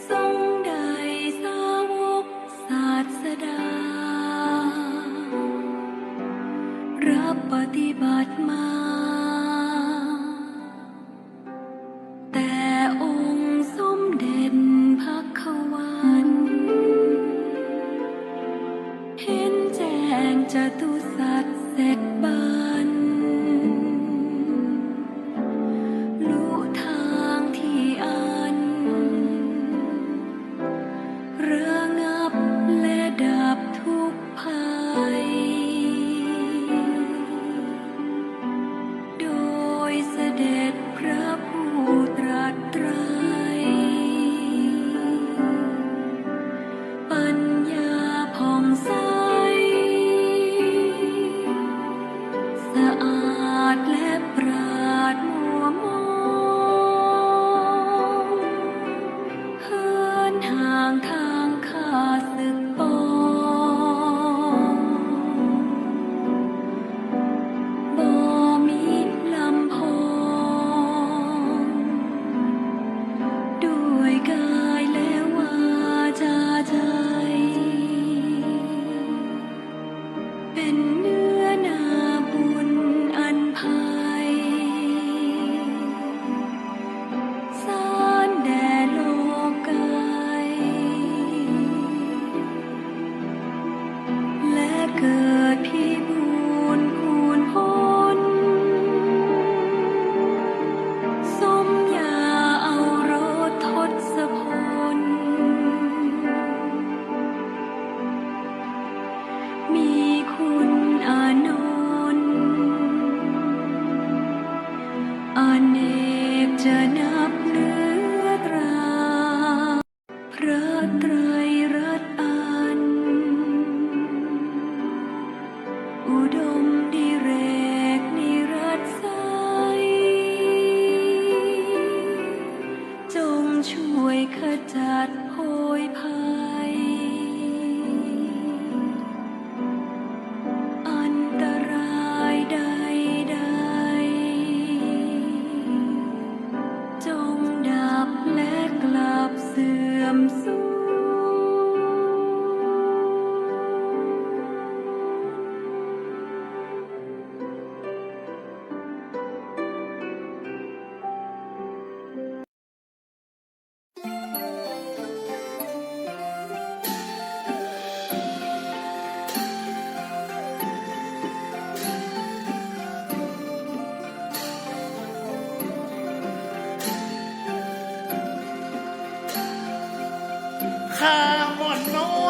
ทรงได้สาวกศาสดารับปฏิบัติมาแต่องค์สมเด็จพระขวันเห็นแจ้งจตุสัจเสร็จบันรู้ทางที่อันระงับและดับทุกภัยโดยเสด็จพระผู้ตรัสไตรปัญญาผ่องใสสะอาดและปราดมัวมองเหินห่างทางค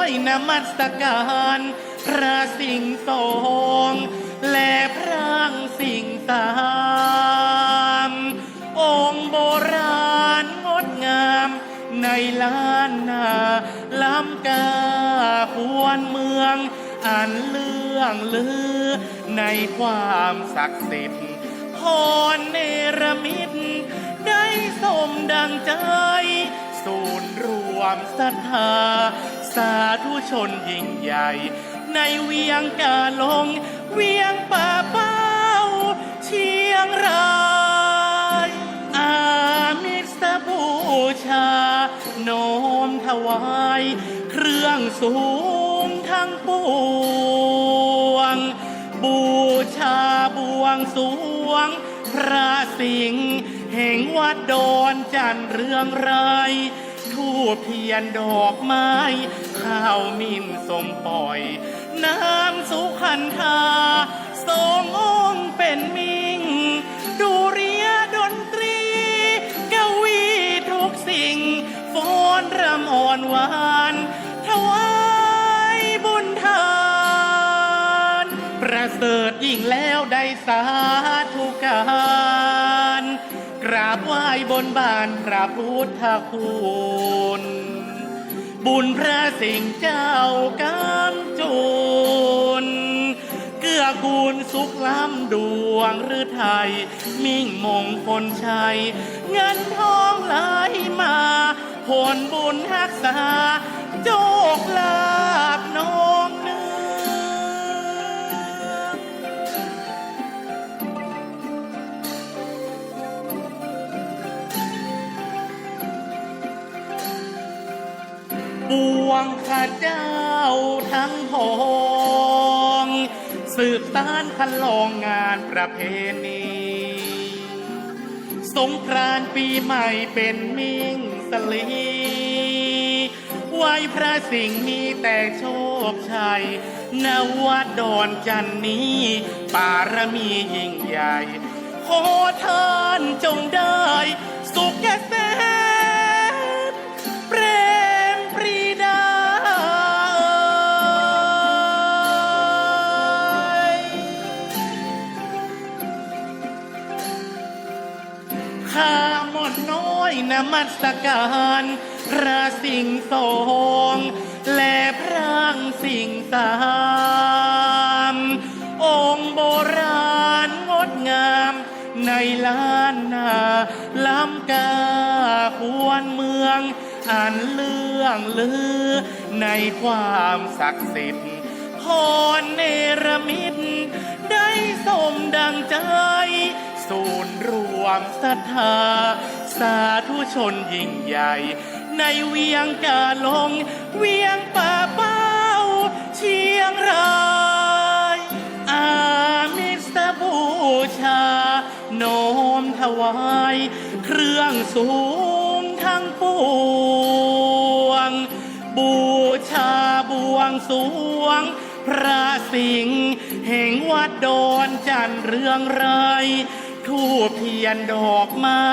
อยนมัสการพระสิงห์ทรงและพระสิงห์ตามองค์โบราณงดงามในล้านนาล้ำกาควรเมืองอันเรื่องลือในความศักดิ์สิทธิ์พรเนรมิตได้สมดังใจศูนย์รวมศรัทธาสาธุชนยิ่งใหญ่ในเวียงกาลงเวียงป่าเป้าเชียงรายอามิสบูชาโน้มถวายเครื่องสูงทั้งปวงบูชาบวงสรวงพระสิงห์แห่งวัดดอนจันเรืองไรทูบเทียนดอกไม้ข้าวมินสมปล่อยน้ำสุขันธาทรงองค์เป็นมิ่งดูเรียดนตรีกวีทุกสิ่งฟ้อนรำอ่อนหวานถวายบุญทานประเสริฐยิ่งแล้วได้สาธุการกราบไหว้บนบานพระพุทธคุณบุญพระสิงห์เจ้ากำจุนเกื้อกูลสุขล้ำดวงฤทัยมิ่งมงคลชัยเงินทองไหลมาผลบุญรักษาโชคลาภน้องเนื้อบวงข้าเจ้าทั้งพองสืบสานคันลองงานประเพณีสงกรานต์ปีใหม่เป็นมิ่งสลีไหวพระสิงห์มีแต่โชคชัยนวัดดอนจันนี้ปารมียิ่งใหญ่ขอท่านจงได้สุขแก่แสนเปรมปรีดาข้าหมดน้อยนมัสการพระสิงห์ทรงและพระสิงห์ตามองค์โบราณงดงามในล้านนาล้ำกาควรเมืองอันเรื่องลือในความศักดิ์สิทธิ์พรเนรมิตได้สมดังใจศูนย์รวมศรัทธาสาธุชนยิ่งใหญ่ในเวียงกาลงเวียงป่าเป้าเชียงรายอามิสบูชาโน้มถวายเครื่องสูงทั้งปวงบูชาบวงสรวงพระสิงห์แห่งวัดดอนจันเรืองไรทูบเทียนดอกไม้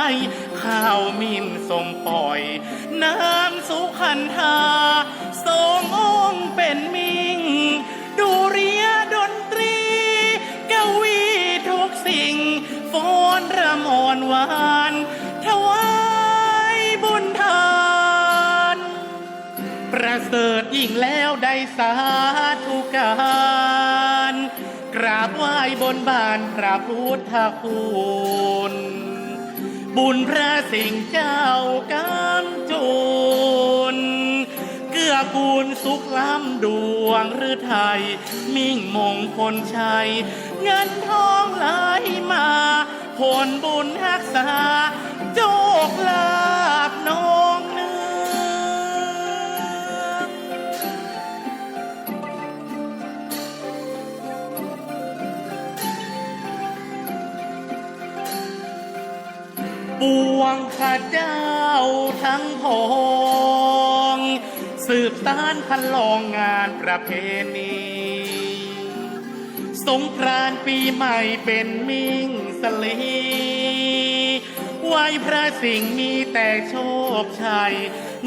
ข้าวมินสมปล่อยน้ำสุขันธาทรงองค์เป็นมิ่งดูเรียดนตรีกวีทุกสิ่งฟ้อนรำอ่อนหวานถวายบุญทานประเสริฐยิ่งแล้วได้สาธุการกราบไหว้บนบานพระพุทธคุณบุญพระสิงห์เจ้ากำจุนเกื้อกูลสุขล้ำดวงฤทัยมิ่งมงคลชัยเงินทองไหลมาผลบุญรักษาโชคลาภน้องเนื้อบวงข้าเจ้าทั้งพองสืบสานคันลองงานประเพณีสงกรานต์ปีใหม่เป็นมิ่งสลีไหวพระสิงห์มีแต่โชคชัย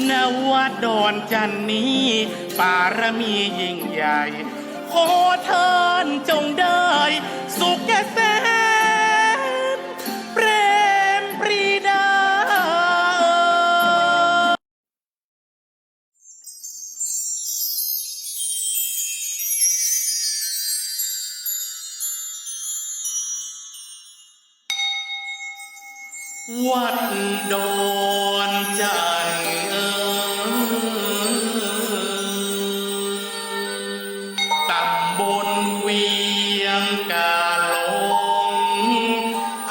นวัดดอนจันนี้ปารมียิ่งใหญ่ ขอท่านจงได้สุขเกษมเปรมปรีดา วัดดอนจันทร์ตำบลเวียงกาหลง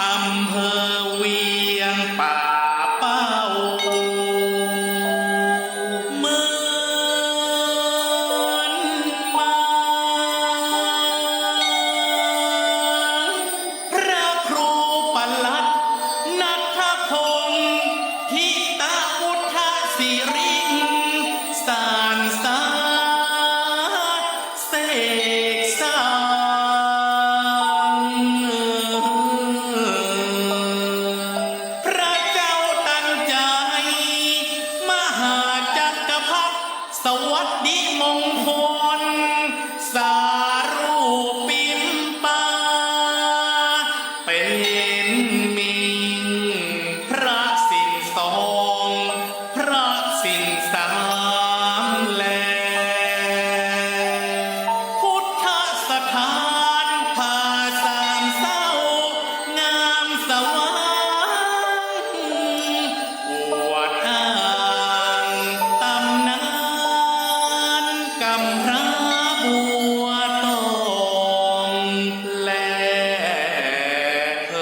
อำเภอเวียงป่าเป้าเมืองมาพระครูประหลัด นัทพงศ์ทิตาพุทธสิริงสารสาเสกสร้างพระเจ้าตันใจ มหาจักรพรรดิสวัสดิมงคล สารูปปิมปาเป็นมิงพระสิงสองพระสิงสามแลพุทธสถานผาสามเศร้างามสว่างอวดอ้างตำนานกำพร้าบัวตองแลเค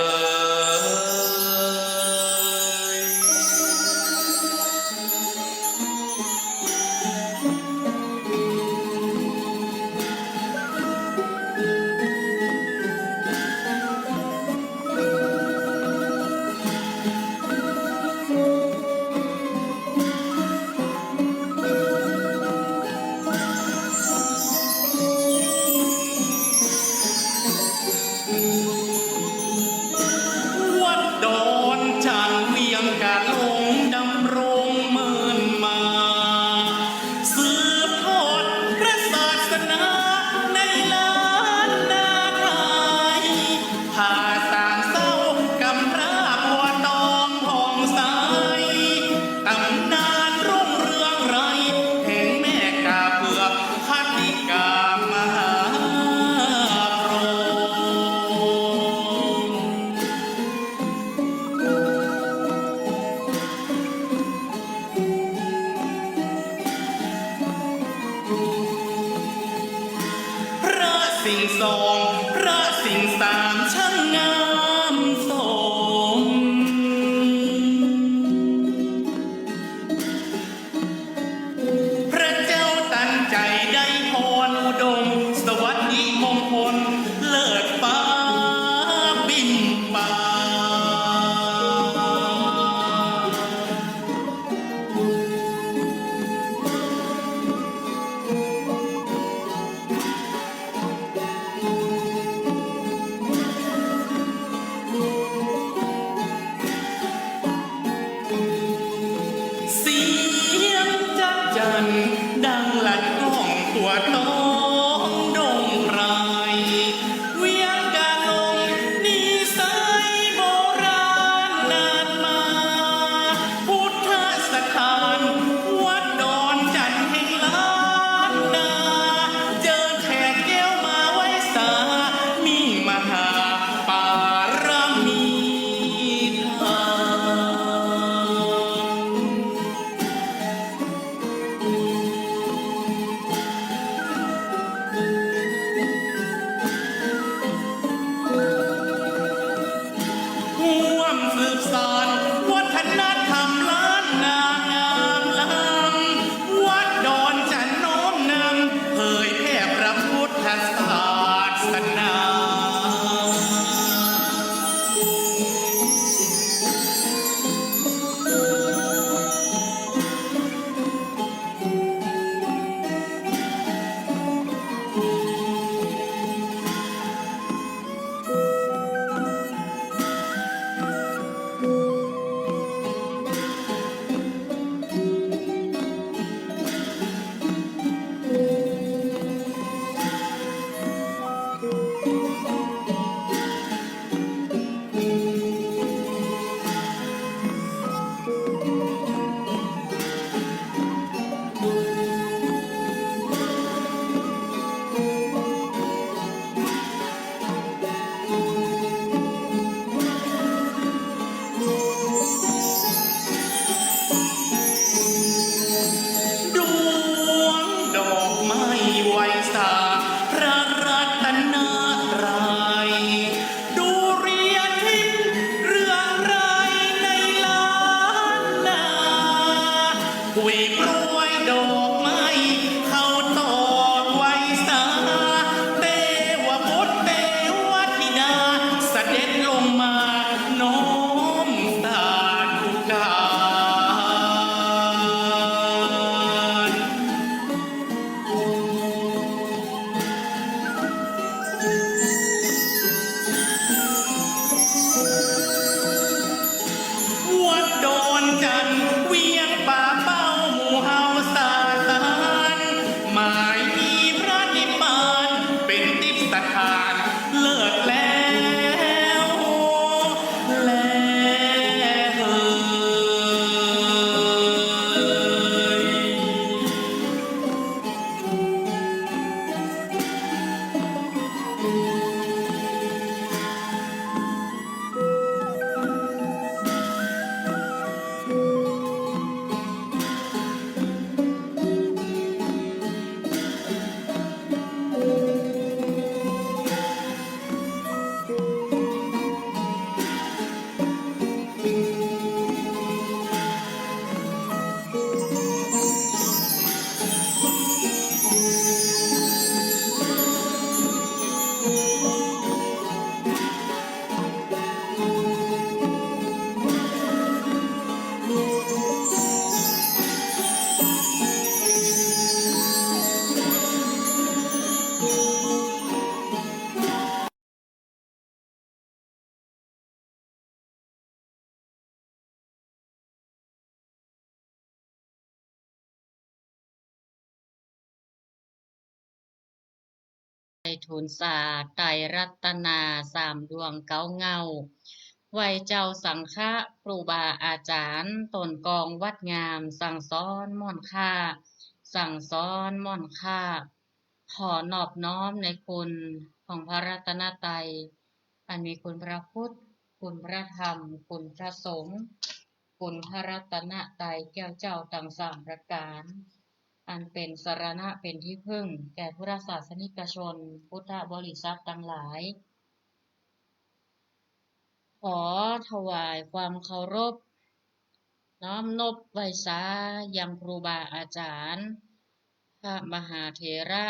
วัดดอนจันทร์เวียงกาหลงดำรงเมินมา สืบทอดพระศาสนาในล้านนาไทยพาสามเศร้ากำราบัวตองผ่องใสตำนานรุ่งเรืองไรแห่งแม่กาเผือกคติกามหาโพธิ์ พระสิงห์สองพระสิงห์สามช่างงามสม พระเจ้าตันใจได้พรอุดม สวัสดิมงคลเลิศฟ้าบินป่า เสียงจักจันดังลั่นก้องตัวน้องดงไร เวียงกาหลงนิสัยโบราณนานมา พุทธสถานวัดดอนจันทร์แห่งล้านนา เจอแขกแก้วมาไว้สามิ่งมหาปารมีธรรม มายมีพระนิมมานเป็นทิพย์สถานเลิศแล้วไตรทูลสาไตรรัตนาสามดวงเก้าเงาไหวเจ้าสังฆะครูบาอาจารย์ตนกองวัดงามสั่งสอนม่อนค่าสั่งสอนม่อนค่าขอนอบน้อมในคุณของพระรัตนตรัยอันมีคุณพระพุทธคุณพระธรรมคุณพระสงฆ์คุณพระรัตนตรัยแก้วเจ้าทั้งสามประการอันเป็นสรณะเป็นที่พึ่งแก่พุทธศาสนิกชนพุทธบริษัททั้งหลายขอถวายความเคารพน้อมนบไหว้สายังครูบาอาจารย์พระมหาเถระ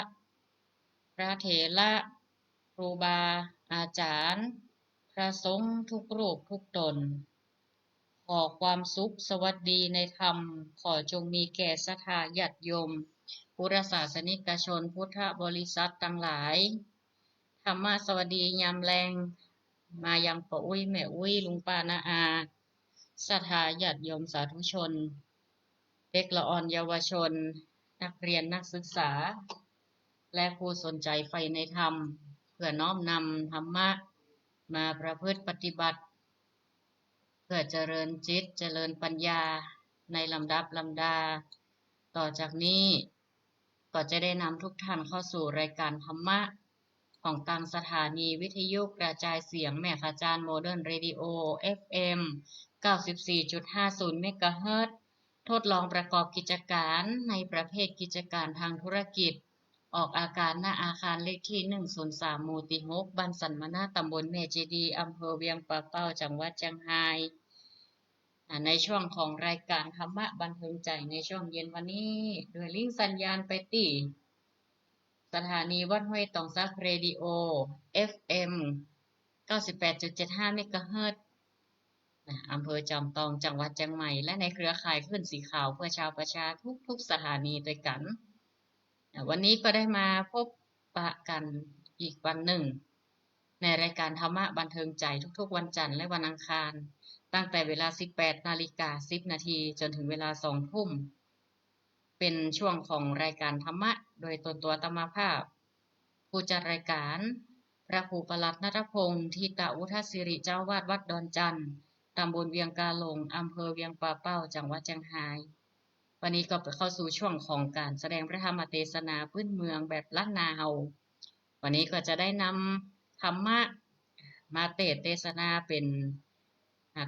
พระเถระครูบาอาจารย์พระสงฆ์ทุกรูปทุกตนขอความสุขสวัสดีในธรรมขอจงมีแก่ศรัทธาญาติโยมพุทธศาสนิกชนพุทธบริษัททั้งหลายธรรมะสวัสดียามแรงมายังป้าอุ้ยแม่อุ้ยลุงป้านาอาศรัทธาญาติโยมสาธุชนเด็กละอ่อนเยาวชนนักเรียนนักศึกษาและผู้สนใจใฝ่ในธรรมเพื่อน้อมนำธรรมะมาประพฤติปฏิบัติเพื่อเจริญจิตเจริญปัญญาในลำดับลำดาต่อจากนี้ก็จะได้นำทุกท่านเข้าสู่รายการธรรมะของทางสถานีวิทยุกระจายเสียงแม่ขจารย์โมเดิร์นเรดิโอ FM 94.50 เมกะเฮิรตซ์ทดลองประกอบกิจการในประเภทกิจการทางธุรกิจออกอาการหน้าอาคารเลขที่103หมู่ที่6บ้านสันมนาตำบลแม่เจดีย์อำเภอเวียงป่าเป้าจังหวัดเชียงรายในช่วงของรายการธรรมะบันเทิงใจในช่วงเย็นวันนี้โดยลิงก์สัญญาณไปที่สถานีวัดห้วยตองซักเรดิโอ FM 98.75 เมกะเฮิรตซ์อำเภอจอมทองจังหวัดเชียงใหม่และในเครือข่ายคลื่นสีขาวเพื่อชาวประชาทุกสถานีด้วยกันวันนี้ก็ได้มาพบปะกันอีกวันหนึ่งในรายการธรรมะบันเทิงใจทุกๆวันจันทร์และวันอังคารตั้งแต่เวลา 18:10 นาทีจนถึงเวลา 2 ทุ่มเป็นช่วงของรายการธรรมะโดยตัวธรรมภาพผู้จัดรายการพระครูประหลัดณัฐพงศ์ทิตวุฒศิริเจ้าวาดวัดดอนจันทร์ตำบลเวียงกาหลงอำเภอเวียงป่าเป้าจังหวัดเชียงรายวันนี้ก็เข้าสู่ช่วงของการแสดงพระธรรมเทศนาพื้นเมืองแบบล้านนาเฮาวันนี้ก็จะได้นำธรรมะมาเทศนาเป็น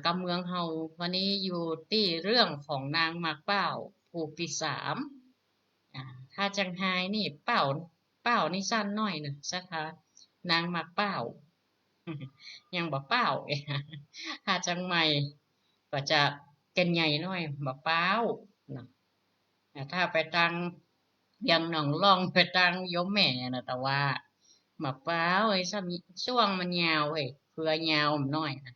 กำเมืองเฮาวันนี้อยู่ที่เรื่องของนางหมากเป้าผูกที่3ถ้าจังไห้นี่เป้านี่สั้นหน่อยนะสักค่ะนางหมากเป้ายังบ่เป้าถ้าจังใหม่ก็จะเกันใหญ่หน่อยบ่เป้านะถ้าไปตังยังหนองล่องไปตังยมแม่นะแต่ว่าบ่เป้าไอ้ช่วงมันยาวเว้ยเพื่อยาวหน่อยนะ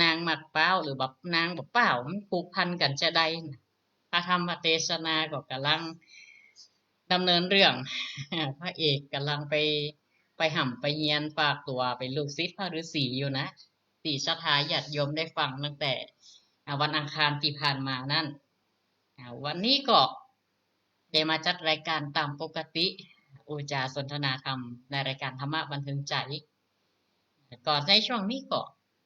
นางหมากเป้าหรือแบบนางบ่เป้ามันผูกพันกันจะได้พระธรรมเทศนาก็กำลังดำเนินเรื่องพระเอกกำลังไปห่ำไปเยียนฝากตัวเป็นลูกศิษย์พระฤาษีอยู่นะศรัทธาญาติโยมได้ฟังตั้งแต่วันอังคารที่ผ่านมานั่นวันนี้ก็ ได้มาจัดรายการตามปกติอุจาสนทนาธรรมในรายการธรรมะบันเทิงใจก่อนในช่วงนี้ก็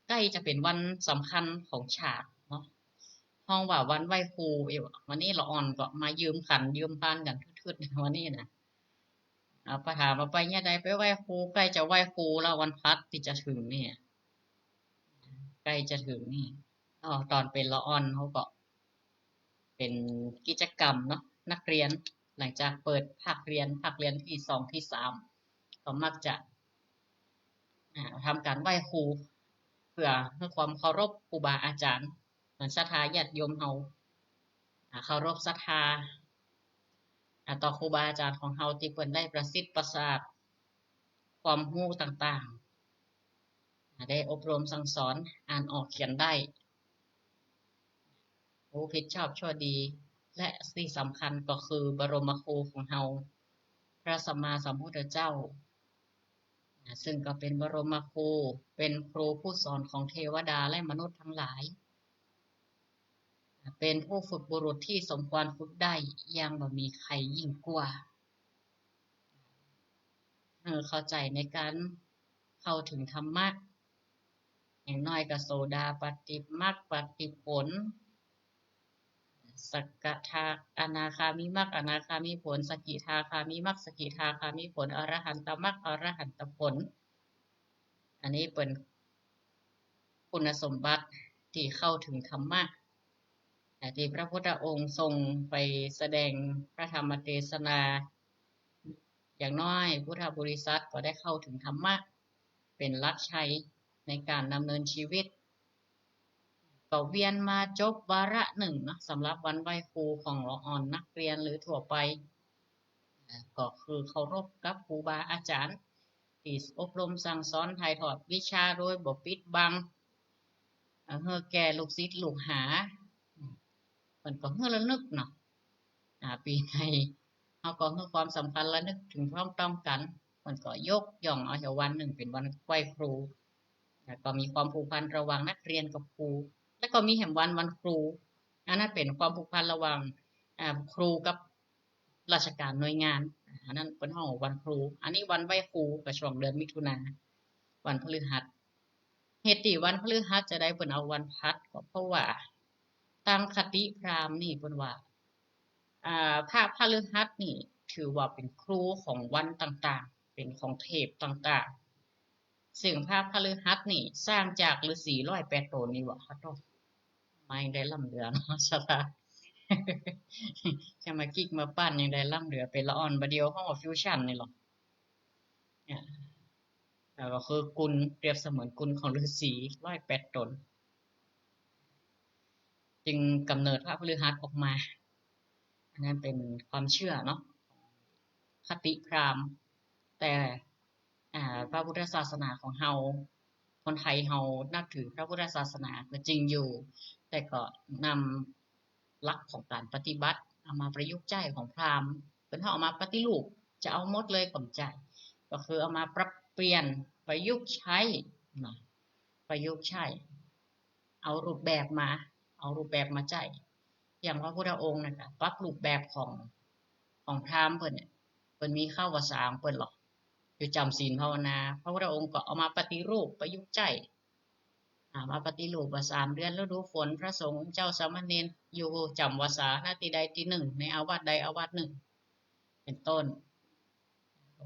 ใกล้จะเป็นวันสำคัญของชาติเนาะห้องว่าวันไหว้ครูอยู่วันนี้ละอ่อนก็มายืมขันยืมพานกันทึดๆวันนี้นะประถามมาไปเนี่ยใดไปไหว้ครูใกล้จะไหว้ครูแล้ววันพัดที่จะถึงเนี่ยใกล้จะถึงนี่ตอนเป็นละอ่อนเขาก็เป็นกิจกรรมเนาะนักเรียนหลังจากเปิดภาคเรียนที่2ที่3ก็มักจะทำการไหว้ครูเพื่อความเคารพครูบาอาจารย์เหมือนศรัทธาญาติโยมเฮาเคารพศรัทธาต่อครูบาอาจารย์ของเฮาที่เพิ่นได้ประสิทธิ์ประสาทความรู้ต่างๆได้อบรมสั่งสอนอ่านออกเขียนได้รู้ผิดชอบชั่วดีและที่สำคัญก็คือบรมครูของเฮาพระสัมมาสัมพุทธเจ้าซึ่งก็เป็นบรมครูเป็นครูผู้สอนของเทวดาและมนุษย์ทั้งหลายเป็นผู้ฝึกบุรุษที่สมควรฝึกได้ยังบ่มีใครยิ่งกว่าเข้าใจในการเข้าถึงธรรมะอย่างน้อยก็โสดาปัตติมรรคปัตติผลสกทาอนาคามิมรรคอนาคามิผลสกิทาคามิมรรคสกิทาคามิผลอรหันตมรรคอรหันตผลอันนี้เป็นคุณสมบัติที่เข้าถึงธรรมะที่พระพุทธองค์ทรงไปแสดงพระธรรมเทศนาอย่างน้อยพุทธบริษัทก็ได้เข้าถึงธรรมะเป็นหลักชัยในการดำเนินชีวิตก็เวียนมาจบวาระหนึ่งนะสำหรับวันไหว้ครูของละอ่อนนักเรียนหรือทั่วไปก็คือเคารพกับครูบาอาจารย์ที่อบรมสั่งสอนถ่ายทอดวิชาโดยบ่ปิดบังแก่ลูกศิษย์ลูกหามันก็ระลึกเนาะปีในเขาก็ให้ความสำคัญระลึกถึงพร้อมๆกันมันก็ยกย่องเอาเฉวันหนึ่งเป็นวันไหว้ครูก็มีความผูกพันระหว่างนักเรียนกับครูแล้วก็มีแห่งวันครูอันนั้นเป็นความผูกพันระหว่างครูกับราชการหน่วยงานอันนั้นเป็นห้องวันครูอันนี้วันไหว้ครูกับช่วงเดือนมิถุนาวันพฤหัสเหตุที่วันพฤหัสจะได้เป็นเอาวันพัดก็เพราะว่าตามคติพราหมณ์นี่เป็นว่าพระพฤหัสนี่ถือว่าเป็นครูของวันต่างๆเป็นของเทพต่างๆซึ่งพระพฤหัสนี่สร้างจากฤาษี108 ตนนี่วะครับไม่ได้ล่ำเหลือเนาะชะตาจะมากิ๊กมาปั้นยังได้ล่ำเหลือเป็นละอ่อนบะเดียวห้องฟิวชั่นนี่หรอก็คือกุลเปรียบเสมือนกุลของฤาษี108 ตนจึงกำเนิดพระพฤหัสออกมาอันนั้นเป็นความเชื่อเนาะคติพราหมณ์แต่พระพุทธศาสนาของเฮาคนไทยเฮานับถือพระพุทธศาสนาก็จริงอยู่แต่ก็นำหลักของการปฏิบัติเอามาประยุกต์ใช้ของพราหมณ์เป็นเอามาปฏิรูปจะเอาหมดเลยกับใจก็คือเอามาปรับเปลี่ยนประยุกต์ใช้นะประยุกต์ใช้เอารูปแบบมาใช้อย่างพระพุทธองค์นะคะปรับรูปแบบของพราหมณ์เพิ่นมีข้าวภาษาของเพิ่นหรอกอยู่จำศีลภาวนาพระพุทธองค์ก็เอามาปฏิรูปประยุกต์ใช้มาปฏิรูปว่า3 เดือนฤดูฝนพระสงฆ์เจ้าสามเณรอยู่จำวาสาหน้าที่ใดที่หนึ่งในอาวาสใดอาวาสหนึ่งเป็นต้น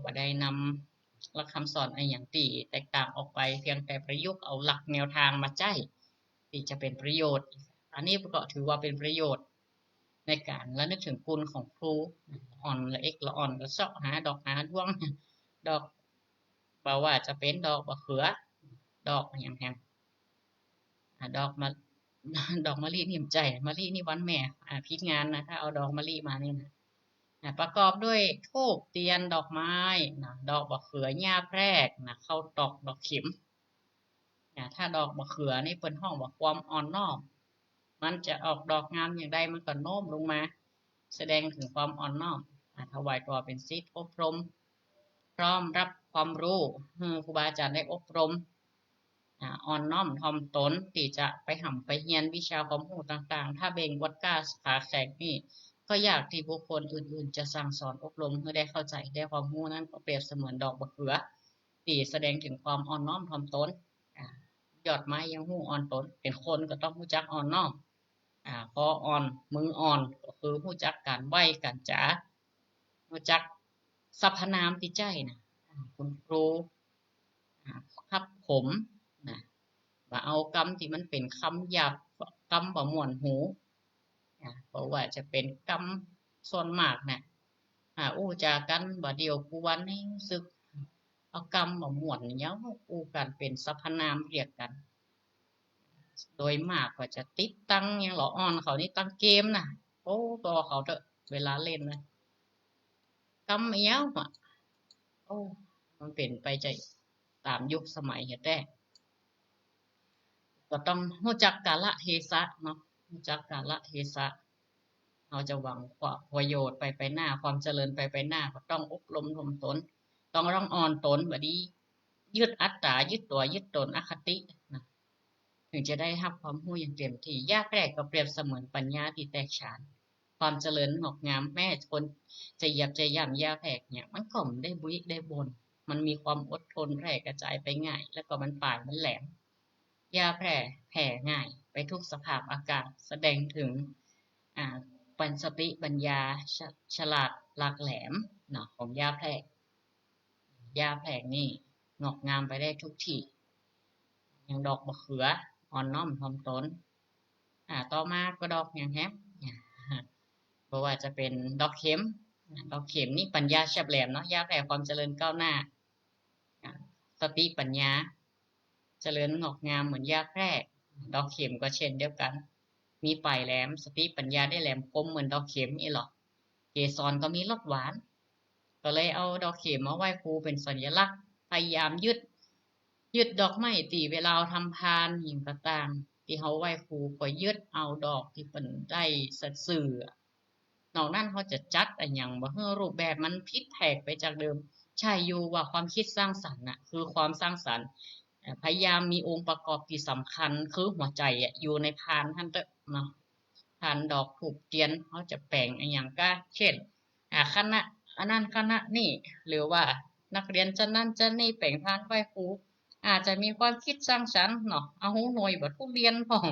ว่าได้นำหลักคำสอนอะไรอย่างตีแตกต่างออกไปเพียงแต่ประยุกต์เอาหลักแนวทางมาใช้ที่จะเป็นประโยชน์อันนี้ก็ถือว่าเป็นประโยชน์ในการระลึกถึงคุณของครูอ่อนละเอกละอ่อนละเสาะหาดอกหาดวงดอกบอกว่าจะเป็นดอกมะเขือดอกอย่างแฮมดอกมะลินิ่มใจมะลินี่วันแม่พิจงานนะถ้าเอาดอกมะลิมานี่นะประกอบด้วยธูปเทียนดอกไม้นะดอกมะเขือหญ้าแพรกนะข้าวตอกดอกเข็มถ้าดอกมะเขือนี่เป็นห้องว่าความอ่อนน้อมมันจะออกดอกงามอย่างใดมันก็โน้มลงมาแสดงถึงความอ่อนน้อมถวายตัวเป็นศิษย์อบรมพร้อมรับความรู้ครูบาอาจารย์ได้อบรมอ่อนน้อมถ่อมตนที่จะไปไปเรียนวิชาความรู้ต่างๆถ้าเบ่งวัดก้าขาแขกนี่ ก็อยากที่บุคคลอื่นๆจะสั่งสอนอบรมให้ได้เข้าใจได้ความรู้นั้นก็เปรียบเสมือนดอกมะเขือที่แสดงถึงความอ่อนน้อมถ่อมตนยอดไม้ยังหู้อ่อนตนเป็นคนก็ต้องรู้จักอ่อนน้อมคออ่อนมืออ่อนก็คือรู้จักการไหวการจ๋ารู้จักสรรพนามที่ใจนะคุณครูครับผมนะว่าเอาคำที่มันเป็นคำหยาบคำบ่ม่วนหูเพราะว่าจะเป็นคำส่วนมากนะอู้จากันบ่เดียวกูวันให้รู้สึกเอาคำบ่ม่วนเนี้ยอู้กันเป็นสรรพนามเรียกกัน โดยมากก็จะติดตั้งอย่างหลออ่อนเขานี่ตั้งเกมนะโอ้ตัวเขาเถอะเวลาเล่นนะกำเอี้ยวอ่ะโอ้มันเป็นไปใจตามยุคสมัยเห็นได้ก็ต้องรู้จักกาลเทศะเนาะรู้จักกาลเทศะเราจะหวังความประโยชน์ไปหน้าความเจริญไปหน้าก็ต้องอบรมถ่อมตนต้องร้องอ่อนตนแบบนี้ยึดอัตตายึดตัวยึดตนอคตินะถึงจะได้รับความรู้อย่างเต็มที่ยากแรกก็เปรียบเสมือนปัญญาที่แตกฉานความเจริญงอกงามแม้คนจะเหยียบจะย่ำยาแผกเนี่ยมันก็ไม่ได้บุยได้บนมันมีความอดทนแพร่กระจายไปง่ายแล้วก็มันปลายมันแหลมยาแผ่ง่ายไปทุกสภาพอากาศแสดงถึงปัญสติปัญญาฉลาดหลากแหลมเนาะของยาแพรกนี่งอกงามไปได้ทุกที่อย่างดอกมะเขืออ่อนน้อมถ่อมตนต่อมาก็ดอกอย่างแฮมเพราะว่าจะเป็นดอกเข็มนี่ปัญญาแฉบแหลมเนาะยาแผ่ความเจริญก้าวหน้าสติปัญญาเจริญงอกงามเหมือนยาแพรกดอกเข็มก็เช่นเดียวกันมีปลายแหลมสติปัญญาได้แหลมคมเหมือนดอกเข็มนี่หรอเกสรก็มีรสหวานก็เลยเอาดอกเข็มมาไหว้ครูเป็นสัญลักษณ์พยายามยึดดอกไม้ตีเวลาทำพานหิ่งต่างๆที่เขาไหว้ครูก็ยึดเอาดอกที่เป็นได้สื่อนอกนั้นเขาจะจัดอะไรอย่างบ่เพื่อรูปแบบมันผิดแผกไปจากเดิมใช่อยู่ว่าความคิดสร้างสรรค์น่ะคือความสร้างสรรค์พยายามมีองค์ประกอบที่สำคัญคือหัวใจอยู่ในพานท่านเนาะพานดอกถูกเทียนเขาจะแปลงอย่างก็เช่นคณะอันนั้นคณะนี่หรือว่านักเรียนจะนั่นจะนี่แปลงพานไหว้ครูอาจจะมีความคิดสร้างสรรค์เนาะเอาหูหน่วยแบบทุเรียนพ่อง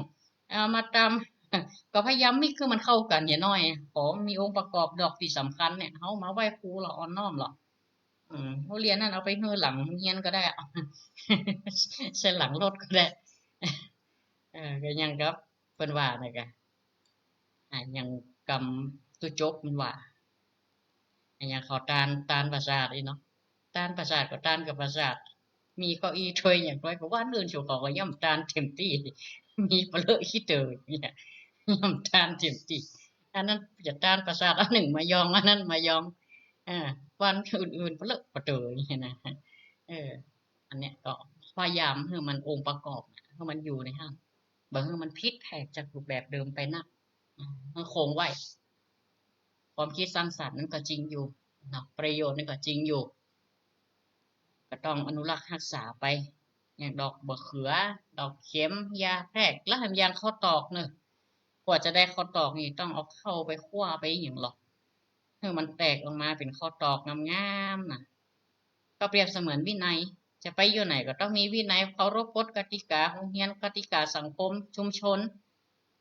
เอามาตำก็พยายามมิคือมันเข้ากันอย่าน้อยของมีองค์ประกอบดอกที่สำคัญเนี่ยเขามาไหว้ครูหรออ่อนน้อมหรอผู้เรียนนั่นเอาไปเฮือหลังเฮียนก็ได้เส้นหลังรถก็ได้ก็ยังครับเป็นว่านะกะยังกำตุจกมันว่าอย่างเขาตานประสาทเนาะตานประสาทก็ตานกับประสาทมีเก้าอี้ถ้วยอย่างน้อยก็ว่าอื่นชูเขาก็ย่ำตานเต็มที่มีเปลือกขี้เตยเนี่ยย่ำตานเต็มที่อันนั้นจะตานประสาทอันหนึ่งมายองอันนั้นมายองวันอื่นๆเปลือกเตยเนี่ยนะอันเนี้ยก็พยายามให้มันองค์ประกอบให้มันอยู่ในห้างบางทีมันพลิกแผกจากรูปแบบเดิมไปนักมันคงไว้ความคิดสร้างสรรค์นั้นก็จริงอยู่นะประโยชน์นั่นก็จริงอยู่ก็ต้องอนุรักษ์รักษาไปอย่างดอกมะเขือดอกเข็มยาแพรกแล้วทำยางข้าวตอกเนอะกว่าจะได้ข้าวตอกนี่ต้องเอาเข้าไปคั่วไปอย่างหรอกให้มันแตกออกมาเป็นข้าวตอกงามๆนะก็เปรียบเสมือนวินัยจะไปอยู่ไหนก็ต้องมีวินัยเคารพกฎกติกาของเฮียนกติกาสังคมชุมชน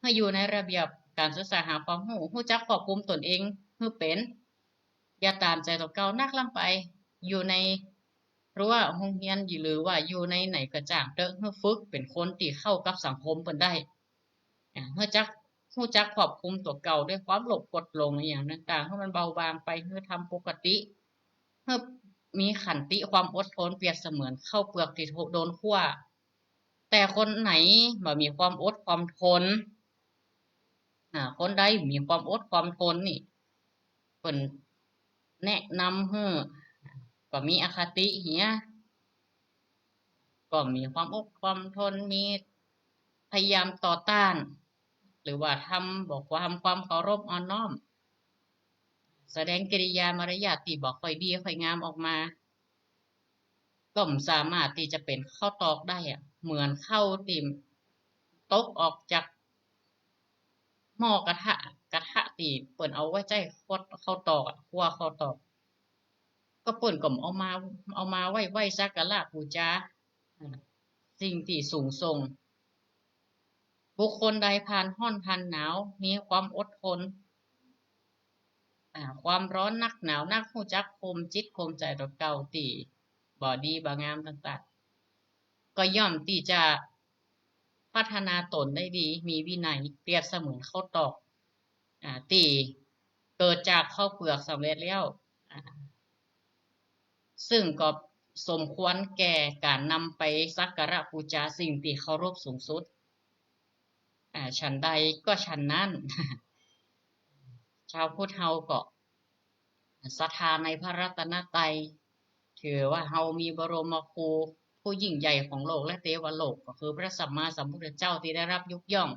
ให้อยู่ในระเบียบการศึกษาหาความรู้จักควบคุมตนเองให้เป็นอย่าตามใจตัวเก่านักลำไปอยู่ในรั้วโรงเรียนหรือว่าอยู่ในไหนกระจ่างเด้อให้ฝึกเป็นคนที่เข้ากับสังคมเพิ่นได้ให้จักควบคุมตัวเก่าด้วยความหลบกดลงอย่างต่างๆให้มันเบาบางไปให้ทำปกติให้มีขันติความอดทนเปรียบเสมือนข้าวเปลือกที่โดนคั่วแต่คนไหนบ่มีความอดความทนคนใดมีความอดความทนนี่เพิ่นแนะนำให้ก็มีอคติเหียก็มีความอดความทนมีพยายามต่อต้านหรือว่าบอกว่าทำความเคารพอ่อนน้อมแสดงกิริยามารยาทที่บอกค่อยดีค่อยงามออกมาก็สามารถที่จะเป็นข้าวตอกได้เหมือนข้าวติ่มตกออกจากหม้อกระทะ กระทะตีเปิ่นเอาไว้ใจข้าวตอกคั่วข้าวตอกก็เปิ่นก็เอามาไว้สักการะบูชาสิ่งที่สูงส่งบุคคลใดผ่านร้อนผ่านหนาวมีความอดทนความร้อนนักหนาวนักรู้จักข่มจิตข่มใจต่อเก่าตีบ่ดีบ่งามต่างๆก็ย่อมที่จะพัฒนาตนได้ดีมีวินัยเปรียบเสมือนข้าวตอกตีเกิดจากข้าวเปลือกสำเร็จแล้วซึ่งก็สมควรแก่การนำไปสักการะบูชาสิ่งที่เคารพสูงสุดฉันใดก็ฉันนั้น ชาวพุทธเฮาก็ศรัทธาในพระรัตนตรัยถือว่าเฮามีบรมครูผู้ยิ่งใหญ่ของโลกและเทวโลกก็คือพระสัมมาสัมพุทธเจ้าที่ได้รับยกย่อง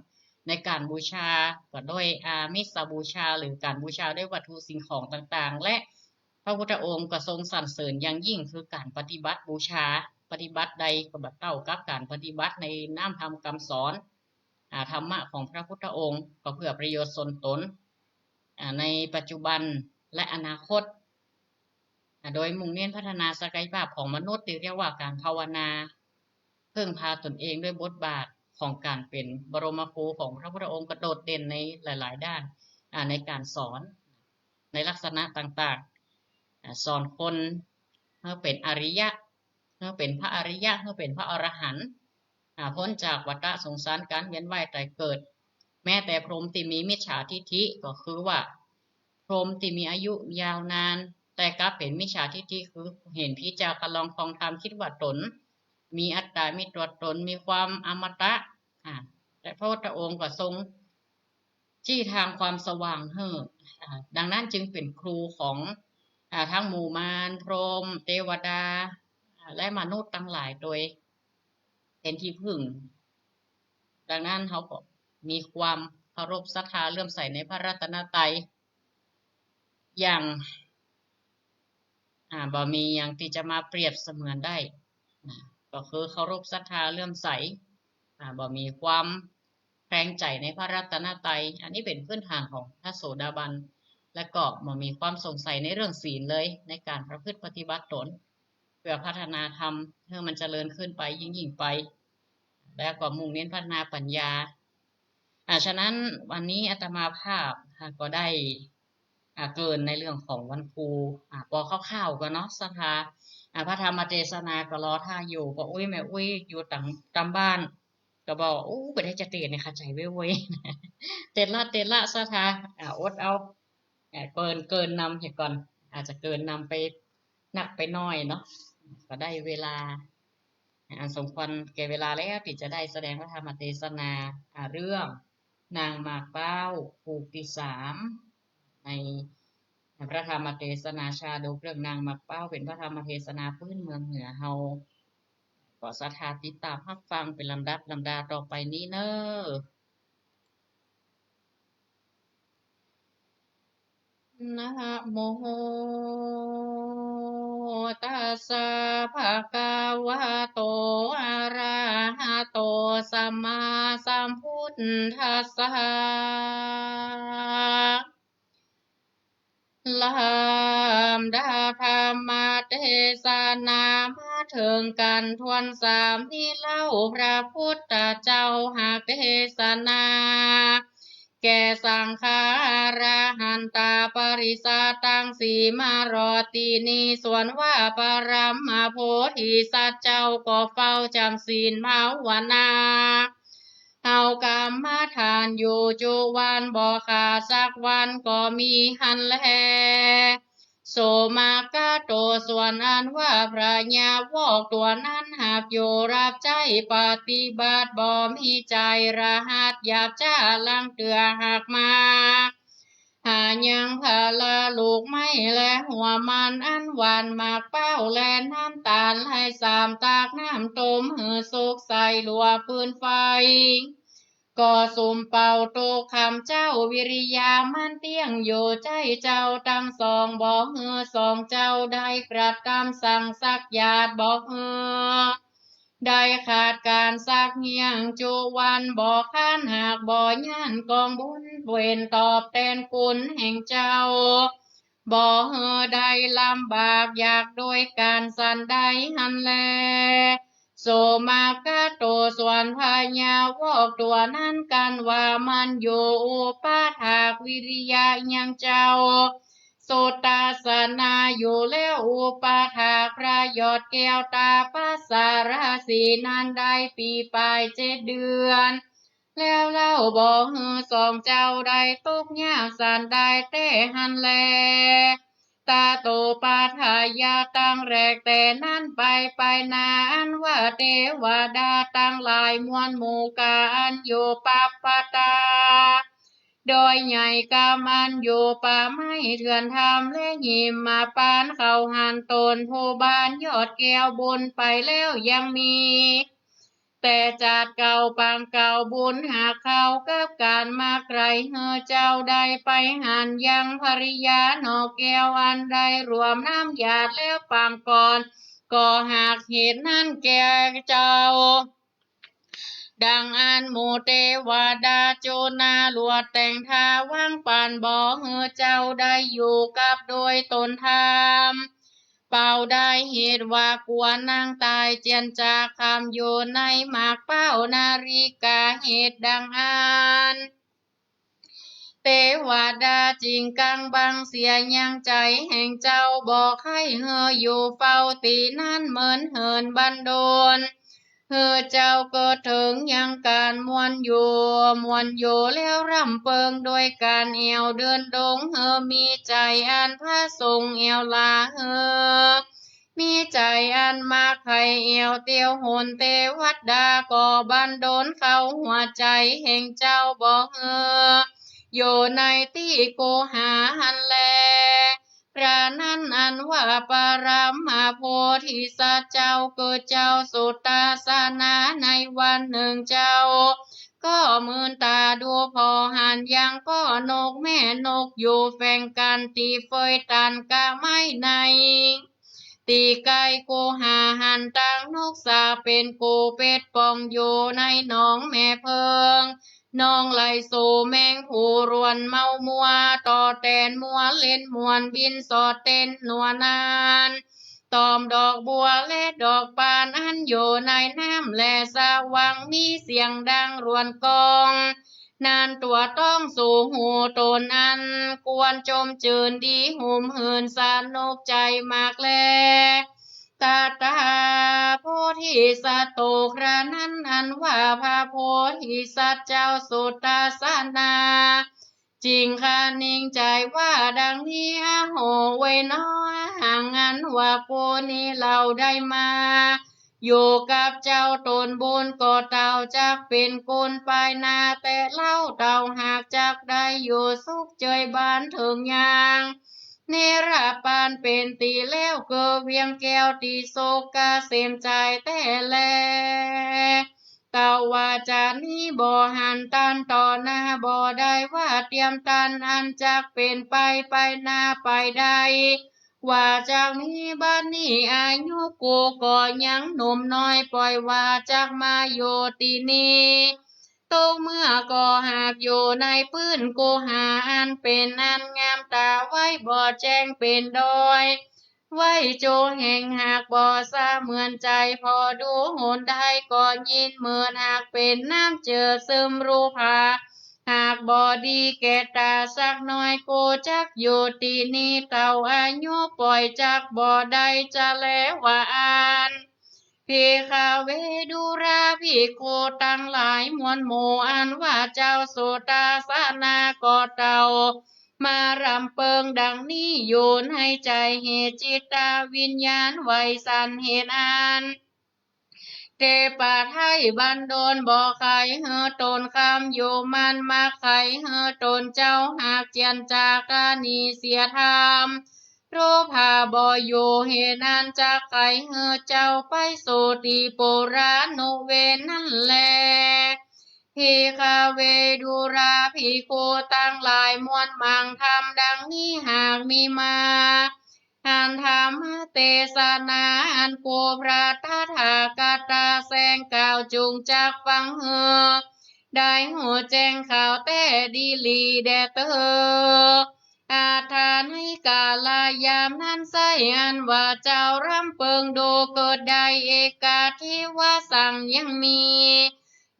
ในการบูชาก็ด้วยอามิสบูชาหรือการบูชาด้วยวัตถุสิ่งของต่างๆและพระพุทธองค์ก็ทรงสรรเสริญอย่างยิ่งคือการปฏิบัติบูชาปฏิบัติใดก็บ่เท่ากับการปฏิบัติในน้ำธรรมคำสอนธรรมะของพระพุทธองค์ก็เพื่อประโยชน์ส่วนตนในปัจจุบันและอนาคตโดยมุ่งเน้นพัฒนาศักยภาพของมนุษย์ที่เรียกว่าการภาวนาเพิ่งพาตนเองด้วยบทบาทของการเป็นบรมครูของพระพุทธองค์กระโดดเด่นในหลายๆด้านในการสอนในลักษณะต่างๆสอนคนเมื่อเป็นอริยะเมื่อเป็นพระอริยะเมื่อเป็นพระอรหันต์พ้นจากวัฏสงสารการเวียนว่ายตายเกิดแม้แต่พรหมที่มีมิจฉาทิฐิก็คือว่าพรหมที่มีอายุยาวนานแต่กลับเป็นมิจฉาทิฐิคือเห็นพิจารณาลองคองธรรมคิดว่าตนมีอัตตามีตัวตนมีความอมตะแต่พระพุทธองค์ก็ทรงชี้ทางความสว่างดังนั้นจึงเป็นครูของทั้งหมู่มารพรหมเทวดาและมนุษย์ทั้งหลายโดยเป็นที่พึ่งดังนั้นเขาก็มีความเคารพศรัทธาเลื่อมใสในพระรัตนตรัยอย่างบ่มีอย่างที่จะมาเปรียบเสมือนได้ก็คือเคารพศรัทธาเลื่อมใสบ่มีความแคลงใจในพระรัตนตรัยอันนี้เป็นพื้นฐานของพระโสดาบันและก็บ่มีความสงสัยในเรื่องศีลเลยในการประพฤติปฏิบัติตนเพื่อพัฒนาธรรมให้มันเจริญขึ้นไปยิ่งไปแล้วก็มุ่งเน้นพัฒนาปัญญาฉะนั้นวันนี้อาตมาภาพก็ได้เกินในเรื่องของวันครูพอคร่าวๆก็เนาะสภาพระธรรมเทศนาก็รอท่าอยู่ก็อุ้ยแม่อุ้ยอยู่ตามบ้านก็บอกโอ้ไปได้จะเตะในขาใจเว้ยเต็ดละสภาอดเอาเกินนำเหตุก่อนอาจจะเกินนำไปหนักไปน้อยเนาะก็ได้เวลาอันสมควรแก่เวลาแล้วที่จะได้แสดงพระธรรมเทศนาเรื่องนางหมากเป้าภูกที่3ในพระธรรมเทศนาชาดกเรื่องนางหมากเป้าเป็นพระธรรมเทศนาพื้นเมืองเหนือเฮาก็ศรัทธาติดตามรับฟังเป็นลำดับลำดาต่อไปนี้เนอะนะโมตัสสะภะคะวะโตอะระหะโตสัมมาสัมพุทธัสสะลำดับธรรมเทศนามาถึงกันทวน3ที่เล่าพระพุทธเจ้าหากเทศนาแก่สังฆาระหันตาปริสาตังสีมารตินีส่วนว่าปรมาโพธิสัตว์เจ้าก็เฝ้าจำศีลภาวนาเฮากรรมฐานอยู่จุวันบ่ขาดสักวันก็มีหันแลโสมากาโตส่วนอันว่าพระญาวอกตัวนั้นหากโยรับใจปฏิบัติบ่มีใจระหัดหยาบจ้าลังเตือหักมาหายังพาลาลูกไม่และหัวมันอันหวานมากเป้าและน้ำตาลให้สามตากน้ำต้มหือสุกใส่ลัวฟืนไฟก็สุ่มเป่าโตคำเจ้าวิริยามันเตี้ยงอยู่ใจเจ้าตั้ง2บอกสองเจ้าได้กระทำสั่งสักหยาดบอก ได้ขาดการสักเฮียงจูวันบ่ค้านหากบ่ย่านกองบุญเวนตอบแทนคุณแห่งเจ้าบ่เฮอได้ลำบากอยากโดยการสันใดหันแลโสมากาโตส่วนพญาวอกตัวนั้นกันว่ามันอยู่อุปาถากวิริยะยังเจ้าโสตาสนาอยู่แล้วอุปาถากพระยอดแก้วตาปัสสาราสีนั้นได้ปีปลาย7 เดือนแล้วเล่าบอกฮือสองเจ้าได้ตกยากสันได้แต่หันแลตาโตปาทายาตั้งแรกแต่นั้นไปนานว่าเทวดาตั้งหลายมวลหมู่การอยู่ปัปปตาโดยใหญ่กามันอยู่ป่าไม้เถื่อนทำและหิมมาปานเขาหันตนผู้บานยอดแก้วบนไปแล้วยังมีแต่จัดเก่าปางเก่าบุญหากเขากับการมาไกลเฮอเจ้าได้ไปหันยังภริยานอกแก้วอันใดรวมน้ำหยาดแล้วปางก่อนก็หากเหตุนั้นแก่เจ้าดังอันหมู่เทวดาโจนาลวดแต่งทาว่างปานบ่เฮอเจ้าได้อยู่กับโดยตนธรรมเป่าได้เหตุว่ากลัวนางตายเจียนจากคำอยู่ในหมากเป้านาฬิกาเหตุดังอันเทวดาจริงกังบังเสียยังใจแห่งเจ้าบอกให้เฮออยู่เฝ้าตีนั้นเหมือนเหินบันโดลเฮอเจ้าก็ถึงยังการมวนอยู่แล้วรำเปิงโดยการเอวเดินดงเฮอมีใจอันพระทรงเอวลาเฮอมีใจอันมาไข่เอวเตียวโหนเทวัดดาก็บันดลเข้าหัวใจแห่งเจ้าบอกเฮออยู่ในที่โกหาหันแลพระนั้นอันว่าปารามหาโพธิสัตว์เจ้าเกิดเจ้าสุตตาสนาในวันหนึ่งเจ้าก็มืนตาดูพอหันยังก็นกแม่นกอยู่แฝงกันตีเฟยตันกะไม่ในตีไก่โกหาหันตั้งนกสาเป็นโกเป็ดปองอยู่ในหนองแม่เพิงน้องไหลโซแมงผู้รวนเมามัวต่อแตนมัวเล่นมวนบินสอดเต้นนัวนานตอมดอกบัวและดอกปานอันอยู่ในน้ำและสว่างมีเสียงดังรวนกองนานตัวต้องสู่หูตนอันกวนจมจืนดีหุมหืนสนุกใจมากแลตาโพธิสัตว์โตครานั้นอันว่าพระโพธิสัตว์เจ้าสุตตาสนาจริงค่ะนิ่งใจว่าดังนี้โหไว้น้อยห่างอันว่าโกนี้เราได้มาอยู่กับเจ้าตนบุญก็เต่าจักเป็นกุลไปนาแต่เล่าเต่าหากจักได้อยู่สุขเจยบ้านถึงยางเนรปานเป็นตีแล้วเกิเวียงแก้วตีโซกาเสมใจแต่แลเต่าว่าจะนี้บ่หันตันต่อหน้าบ่ได้ว่าเตรียมตันอันจักเป็นไปหน้าไปได้ว่าจากนี้บ้านนี้อายุกูก็ยังหนุ่มน้อยปล่อยว่าจากมาโยตีนี้โตเมื่อก็หากอยู่ในพื้นกูหาอันเป็นอันงามตาไว้บ่แจ้งเป็นดอยไว้โจแห่งหากบ่ซาเหมือนใจพอดูโหนได้ก็ยินเหมือนหากเป็นน้ำเจือซึมรูผาหากบ่ดีแก่ตาสักหน่อยกูจักอยู่ตีนี้เต่าอายุปล่อยจักบ่ได้จะแล้วว่าอ่านพิคาเวดุราภิกขุตั้งหลายมวลหมู่อันว่าเจ้าโสตาสนาก็เต่ามารำเปิงดังนี้โยนให้ใจเหตุจิตตาวิญญาณไว้สันเหตุอันเทปาไทยบันโดนบ่อไข่เฮอตนคำอยู่มันมาไข่เฮอตนเจ้าหากเจียนจากานีเสียธรรมโรภาบ่อยู่เหตุอันจากไข่เฮอเจ้าไปโสติโปรานุเวนั่นแลพิคาเวดุราภิกขุตั้งหลายมวลมังทำดังนี้หากมีมา อันธรรมเทศนาอันกูพระตถาคตแสงกล่าวจุงจักฟังได้หูแจ้งข่าวแต่ดีลีแดเตออาทานให้กาลายามนั้นใสอันว่าเจ้ารำเปิงดูเกิดได้เอกาที่ว่าสั่งยังมี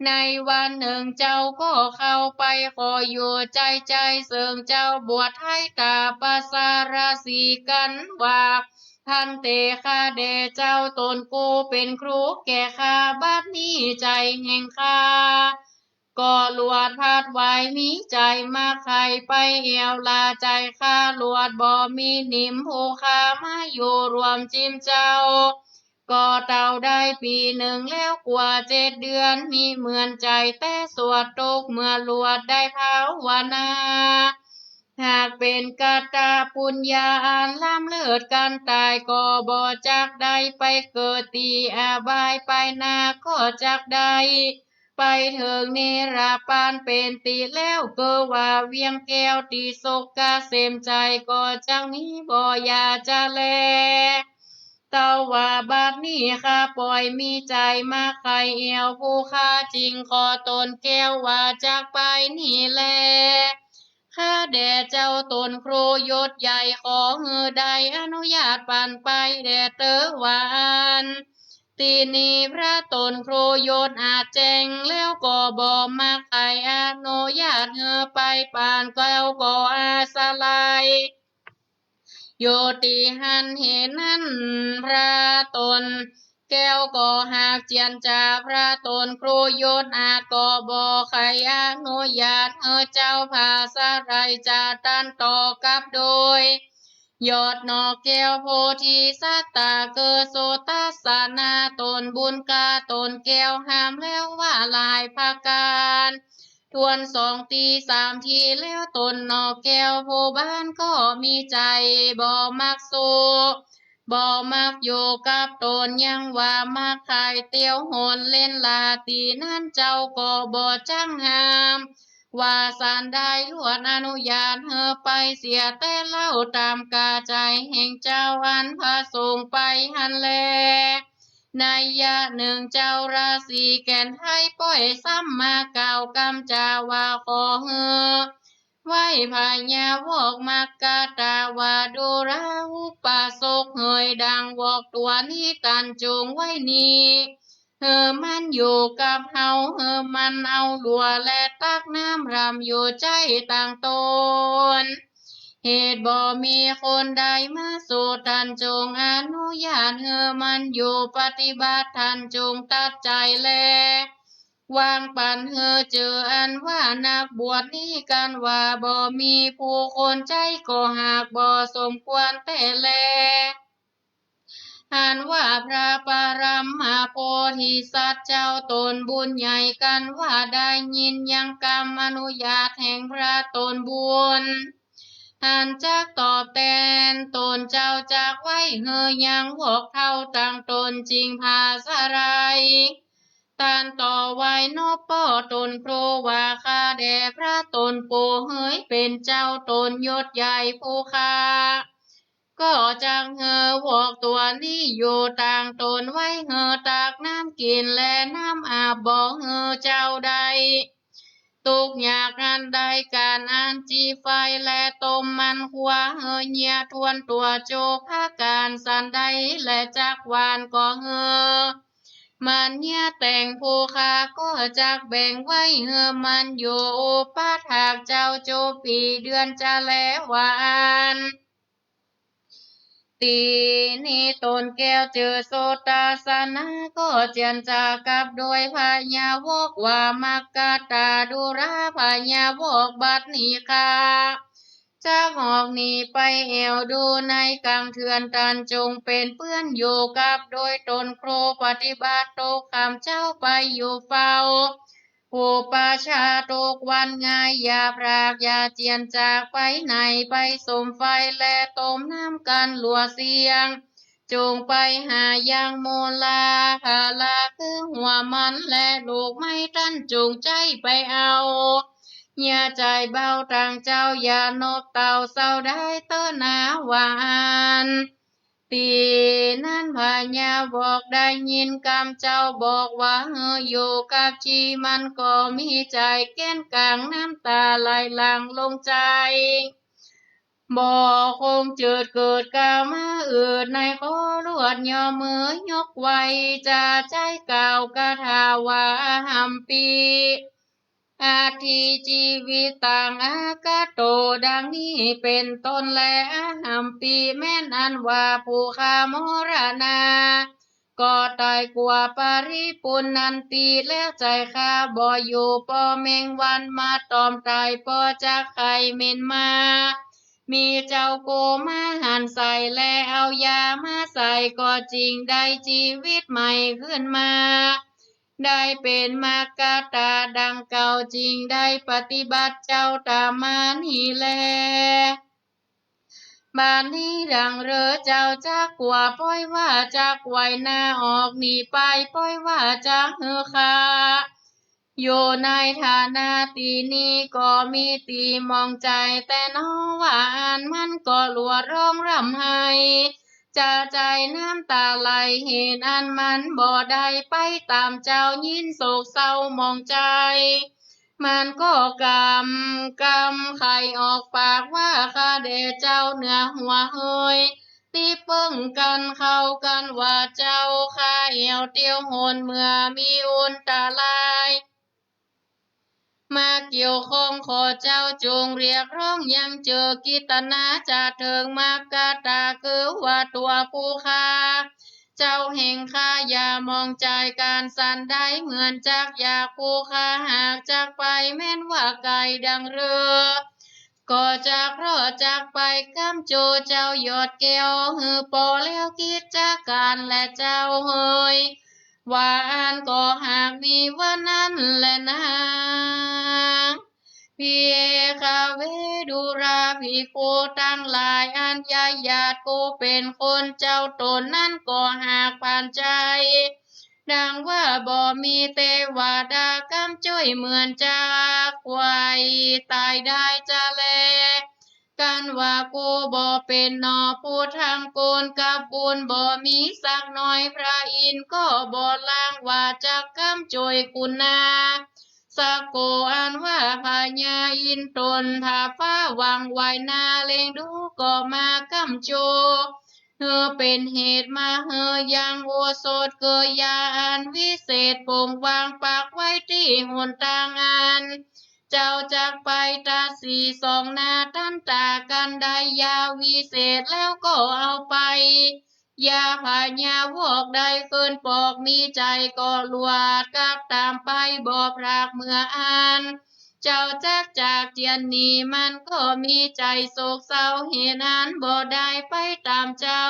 ในวันหนึ่งเจ้าก็เข้าไปขออยู่ใจเสริงเจ้าบวชให้ตาปาสาราสีกันว่าท่านเตคาเดเจ้าตนกูเป็นครูแก่ข้าบัดนี้ใจแห่งข้าก็ลวดพาดไว้มีใจมาใครไปเอวลาใจข้าลวดบ่มีนิมผู้ข้ามาอยู่รวมจิมเจ้า ก็เต่าได้ปีหนึ่งแล้วกว่า7 เดือนมีเหมือนใจแต่สวดตกเมื่อลวดได้ภาวนาหากเป็นกาตาปุญญาอันล้ำเลิศกันตายก็บ่จักได้ไปเกิดตีอาบายไปนาก็จักได้ไปเถิงเนราปานเป็นตีแล้วเก็ว่าเวียงแก้วตีศกกาเสมใจก็จังมีบ่อยาจะแล เต้าว่าบัดนี้ข้าปล่อยมีใจมาใครเอวผู้ข้าจริงขอตนแก้วว่าจากไปนี่แลข้าแด่เจ้าตนครูยศใหญ่ขอฮือใดอนุญาตปันไปแด่เตอวานตีนี้พระตนครูยศอาจแจ้งแล้วก็บ่มาใครอนุญาตเฮือไปปานแก้วก็อาสลาย โยติหันเห็นนั้นพระตนแก้วก็หากเจียนจาพระตนครูยศอาจก็บอกใครอนุญาตเจ้าภาษาไรจะตันต่อกับโดยยอดนอกแก้วโพธิสัตตาเกิดโสตัสสานาตนบุญกาตนแก้วห้ามแล้วว่าลายภาการทวน2 ที 3 ทีแล้วตนนอกแก้วโพบ้านก็มีใจบ่มักสู้บ่มักอยู่กับตนยังว่ามักขายเตียวโหนเล่นลาตีนั่นเจ้าก็บ่จังหามว่าสารได้ลวดอนุญาตไปเสียแต่เล่าตามกาใจแห่งเจ้าอันพระสงฆ์ไปหันแลในยะหนึ่งเจ้าราศีแก่นให้ปล่อยซ้ำมาเก่ากำจาว่าขอไว้พญาวอกมากกาตาวาดูราอุปาสกเฮยดังวอกตัวนี้ตันจงไว้นี้มันอยู่กับเฮามันเอาลัวและตักน้ำรำอยู่ใจต่างตนเหตุบ่มีคนใดมาสู่ท่านจงอนุญาตมันอยู่ปฏิบัติท่านจงตัดใจแลวางปันเจออันว่านักบวชนี้กันว่าบ่มีผู้คนใจก็หากบ่สมควรแต่แลอ่านว่าพระปรมาโพธิสัตว์เจ้าตนบุญใหญ่กันว่าได้ยินยังกรรมอนุญาตแห่งพระตนบุญหันจักตอบแทนตนเจ้าจากไว้ยังพวกเท่าต่างตนจริงภาษาไรตานต่อไว้นบป้อตนโปรว่าข้าแด่พระตนโปเฮยเป็นเจ้าตนยศใหญ่ผู้ข้าก็จังวอกตัวนี้อยู่ต่างตนไว้ตากน้ำกินและน้ำอาบบ่เจ้าใดตุกอยากอันใดการอันจีไฟและต้มมันขัวเหียทวนตัวโจภาการสันใดและจักวานก็มันเนี่ยแต่งผู้ค้าก็จักแบ่งไว้มันอยู่ป้าถากเจ้าโจปีเดือนจะแล้ววานตีนี้ตนแก้วเจอโสตาสนาก็เจียนจากกับโดยพญาวกว่ามักกาตาดุราพญาวกบัดนี้ค่ะจากออกนี้ไปเอวดูในกังเถื่อนตันจงเป็นเพื่อนอยู่กับโดยตนโครปฏิบัติโตคำเจ้าไปอยู่เฝ้าผู้ประชาตกวันง่ายอย่าพรากอย่าเจียนจากไปไหนไปสมไฟและต้มน้ำกันหลัวเสียงจงไปหายังโมลาภาลาคือหัวมันและลูกไม่ตั้นจงใจไปเอา อย่าใจเบาต่างเจ้าอย่านบเต่าเศร้าได้เต้อหนาหวานตีนั้นพญาบอกได้ยินคำเจ้าบอกว่าอยู่กับจีมันก็มีใจแก้นกลางน้ำตาไหลหลั่งลงใจบ่คงเจิดเกิดกามาอืดในขอรวดย่อมือยกไว้จะใจเก่ากะทาวาหัมปีอาทิชีวิตต่างอากาโตดังนี้เป็นต้นและหัมปีแม่นอันว่าผู้ขามรณาก็ตายกว่าปาริปุณนันตีแล้วใจข้าบ่อยู่ปอเมงวันมาตอมตายปอจากไข่เมนมามีเจ้าโกมาหันใส่และเอายามาใส่ก็จริงได้ชีวิตใหม่ขึ้นมาได้เป็นมากาตาดังเก่าจริงได้ปฏิบัติเจ้าตามมานี่แลบ้านนี้ดังเจ้าจักกว่าป้อยว่าจักไว้หน้าออกหนีไปป้อยว่าจักคาอยู่ในฐานะตีนี้ก็มีตีมองใจแต่น้อหวานมันก็หลัวร้องรำไห้จะใจน้ำตาไหลเห็นอันมันบ่ได้ไปตามเจ้ายินโศกเศร้ามองใจมันก็กำไข่ออกปากว่าข้าเดเจ้าเหนือหัวเฮยตีเปิ้งกันเข้ากันว่าเจ้าข้าเอวเตียวโหนเมื่อมีอุนตาลายมาเกี่ยวข้องขอเจ้าจงเรียกร้องยังเจอกิตนาจะเถิงมากาตาคือว่าตัวผู้ค้าเจ้าแห่งข้าอย่ามองใจการสันได้เหมือนจักอยากผู้ค้าหากจากไปแม่นว่าไก่ดังเรือก็จากรอจากไปกำโจเจ้ายอดแก้วฮือปอแล้วกิจการและเจ้าเฮยว่าอันก็หากมีวันนั้นแหละนะพีคาเวดุราภิกขุตั้งหลายอันญาญาติกูเป็นคนเจ้าตนนั้นก็หากผ่านใจดังว่าบ่มีเทวดากำจ้อยเหมือนจากไว้ตายได้จะแลกันว่ากูบ่เป็นนอผู้ทางโกนกับบุญบ่มีสักหน่อยพระอินทร์ก็บ่ล่างว่าจักกำจ้อยคุณนาสักโกอันว่าพญาอินตนถ้าฟ้าวังไว้นาเลงดูก็มากำโจเป็นเหตุมายังโอสถเกยยาอันวิเศษปงวางปากไว้ที่หนทางอันเจ้าจากไปตาสีสองหน้าตั้นตากันได้ยาวิเศษแล้วก็เอาไปยาพญาวอกได้คืนปอกมีใจก็ลวดกับตามไปบ่พรากเมื่ออ่านเจ้าจากเจียนนี้มันก็มีใจโศกเศร้าเหตุนั้นบ่ได้ไปตามเจ้า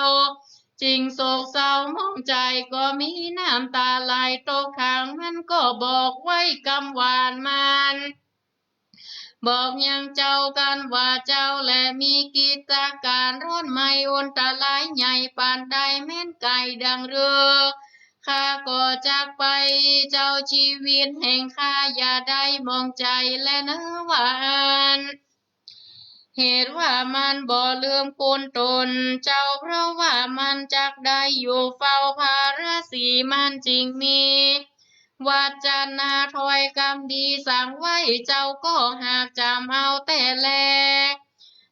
จริงโศกเศร้ามองใจก็มีน้ำตาไหลตกข้างมันก็บอกไว้กำหวานมันบอกยังเจ้ากันว่าเจ้าและมีกิจการร้อนไม่อุนตะลายใหญ่ปานใดแม่นไก่ดังเรือข้าก็จากไปเจ้าชีวิตแห่งข้าอย่าได้มองใจและเนื้อหวานเหตุว่ามันบ่ลืมคุณตนเจ้าเพราะว่ามันจักได้อยู่เฝ้าภาราสีมันจริงมีวาจานาถอยคำดีสั่งไว้เจ้าก็หากจำเอาแต่แล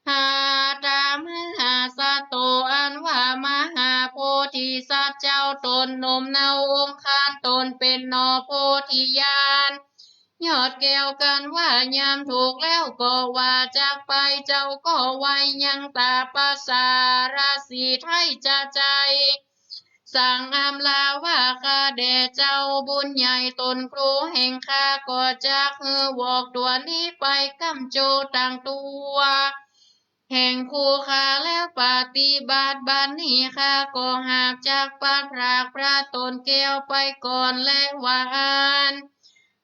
หาตามหาสะโตอันว่ามหาโพธิสัตว์เจ้าตนนมเนาองค์คานตนเป็นนอโพธิญาณยอดแก้วกันว่ายามถูกแล้วก็ว่าจากไปเจ้าก็ไว้ยังตาภาษาราศีไทยจะใจสั่งอำลาว่าข้าแด่เจ้าบุญใหญ่ตนครูแห่งข้าก็จากวอกตัวนี้ไปกำโจต่างตัวแห่งคู่ข้าแล้วปฏิบัติบัดนี้ข้าก็หากจากปัดพรากพระตนแก้วไปก่อนและวาน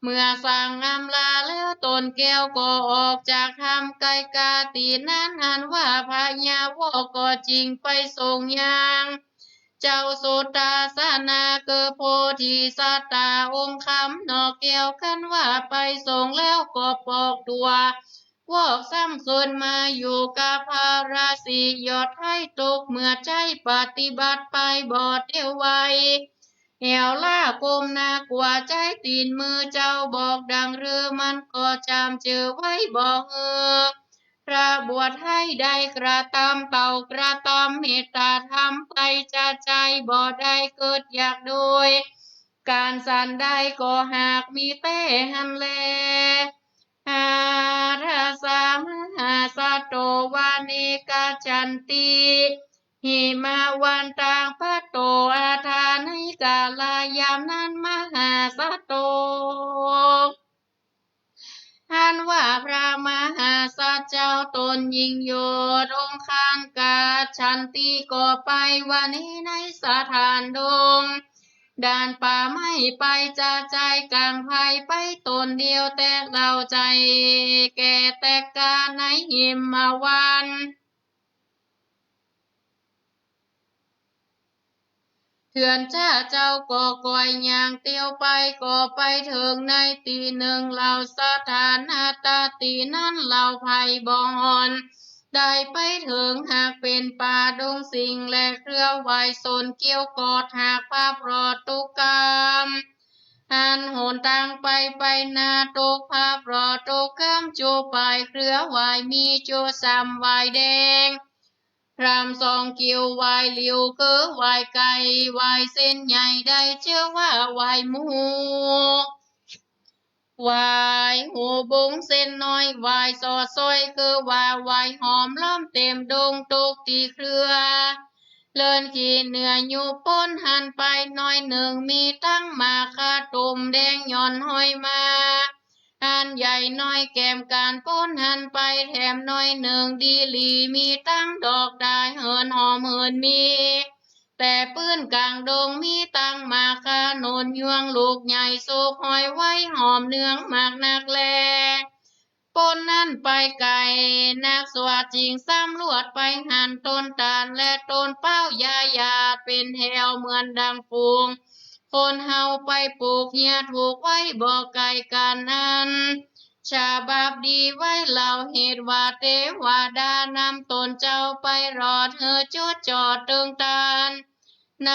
เมื่อสั่งอำลาแล้วตนแก้วก็ออกจากทำไกลกาตีนั้นอันว่าพญาวอกก็จริงไปทรงยาง เจ้าสุตตาสนาเกิดโพธิสัตตาองค์คำนอกเกี่ยวกันว่าไปส่งแล้วก็ปอกตัววอกซ้ำคืนมาอยู่กับพระราศียอดให้ตกเมื่อใจปฏิบัติไปบอดเดียวไวแหวล่ากลมนากว่าใจตีนมือเจ้าบอกดังเรือมันก็จำเจอไว้บอกพระบวชให้ได้กระทำเต่ากระทำเมตตาทำไปจะใจบ่ได้เกิดอยากโดย การสันได้ก็หากมีแต่หันแลหาราสามหาสตโตวานิกาจันติหิมาวันตังพระโตอาทานิกาลายามนั้นมหาสตโตท่านว่าพระมหาสัจเจ้าตนยิ่งโยดองคานกาชันติก็ไปวันนี้ในสถานดงด่านป่าไม่ไปจะใจกลางภัยไปตนเดียวแต่เราใจแก่แต่กาในหิมมาวันเถื่อนจ้าเจ้าก็ก่อยย่างเตียวไปก็ไปถึงในตีหนึ่งเหล่าสถานอาตาตีนั้นเหล่าภัยบอนได้ไปถึงหากเป็นป่าดงสิงและเครือไหวสนเกี่ยวกอดหากภาพรอตุกรรมหันโหนทางไปนาตกภาพรอตุกรรมโจไปเครือไหวมีโจสามไหวแดงพรามสองเกี่ยววายเหลียวคือวายไก่วายเส้นใหญ่ได้เชื่อว่าวายหมูวายหูบุ้งเส้นน้อยวายสอดซอยคือว่าวายหอมล้อมเต็มดงตุกตีเครือเลินขี่เหนืออยู่ป้นหันไปหน่อยหนึ่งมีตั้งมาคาตุ่มแดงย่อนห้อยมาอันใหญ่น้อยแก้มการป้นหันไปแถมน้อยหนึ่งดีหลีมีตั้งดอกได้เหินหอมเหินมีแต่ปื้นกลางดงมีตั้งมาคาโนนยวงลูกใหญ่โศกหอยไว้หอมเนืองมากนักแลปนนั่นไปไก่นักสวัสดจริงซ้ำลวดไปหันต้นตาลและต้นเป้ายายาเป็นแถวเหมือนดังฟูงคนเฮาไปปลูกเหียถูกไว้บอกไก่กันนั้นชาบาปดีไว้เหล่าเหตุว่าเทวดานำตนเจ้าไปรอดเฮอจดจอดตึงตานใน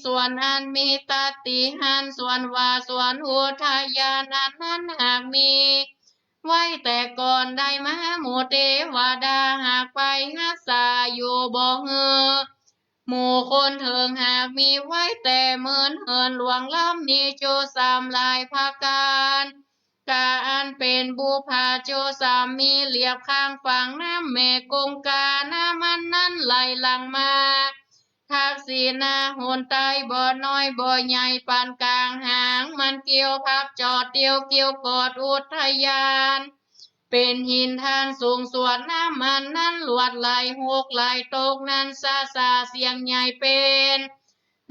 ส่วนอันมีตาติหันส่วนว่าส่วนหัวทายานั้นหากมีไว้แต่ก่อนได้มาหมู่เทวดาหากไปหักษาอยู่บ่เฮอหมู่คนเถิงหากมีไว้แต่เหมือนเหินหลวงล้ำมีโจสามลายภาการการเป็นบุพาโจสามีเหลียบข้างฝั่งน้ำแม่กงกาน้ำมันนั้นไหลหลังมาทักษีนาโหนไตบ่อน้อยบ่อใหญ่ปานกลางหางมันเกี่ยวพับจอดเดียวเกี่ยวกอดอุทยานเป็นหินทานสูงสวดน้ำมันนั้นหลวดไหลหกไหลตกนั้นซาเสียงใหญ่เป็น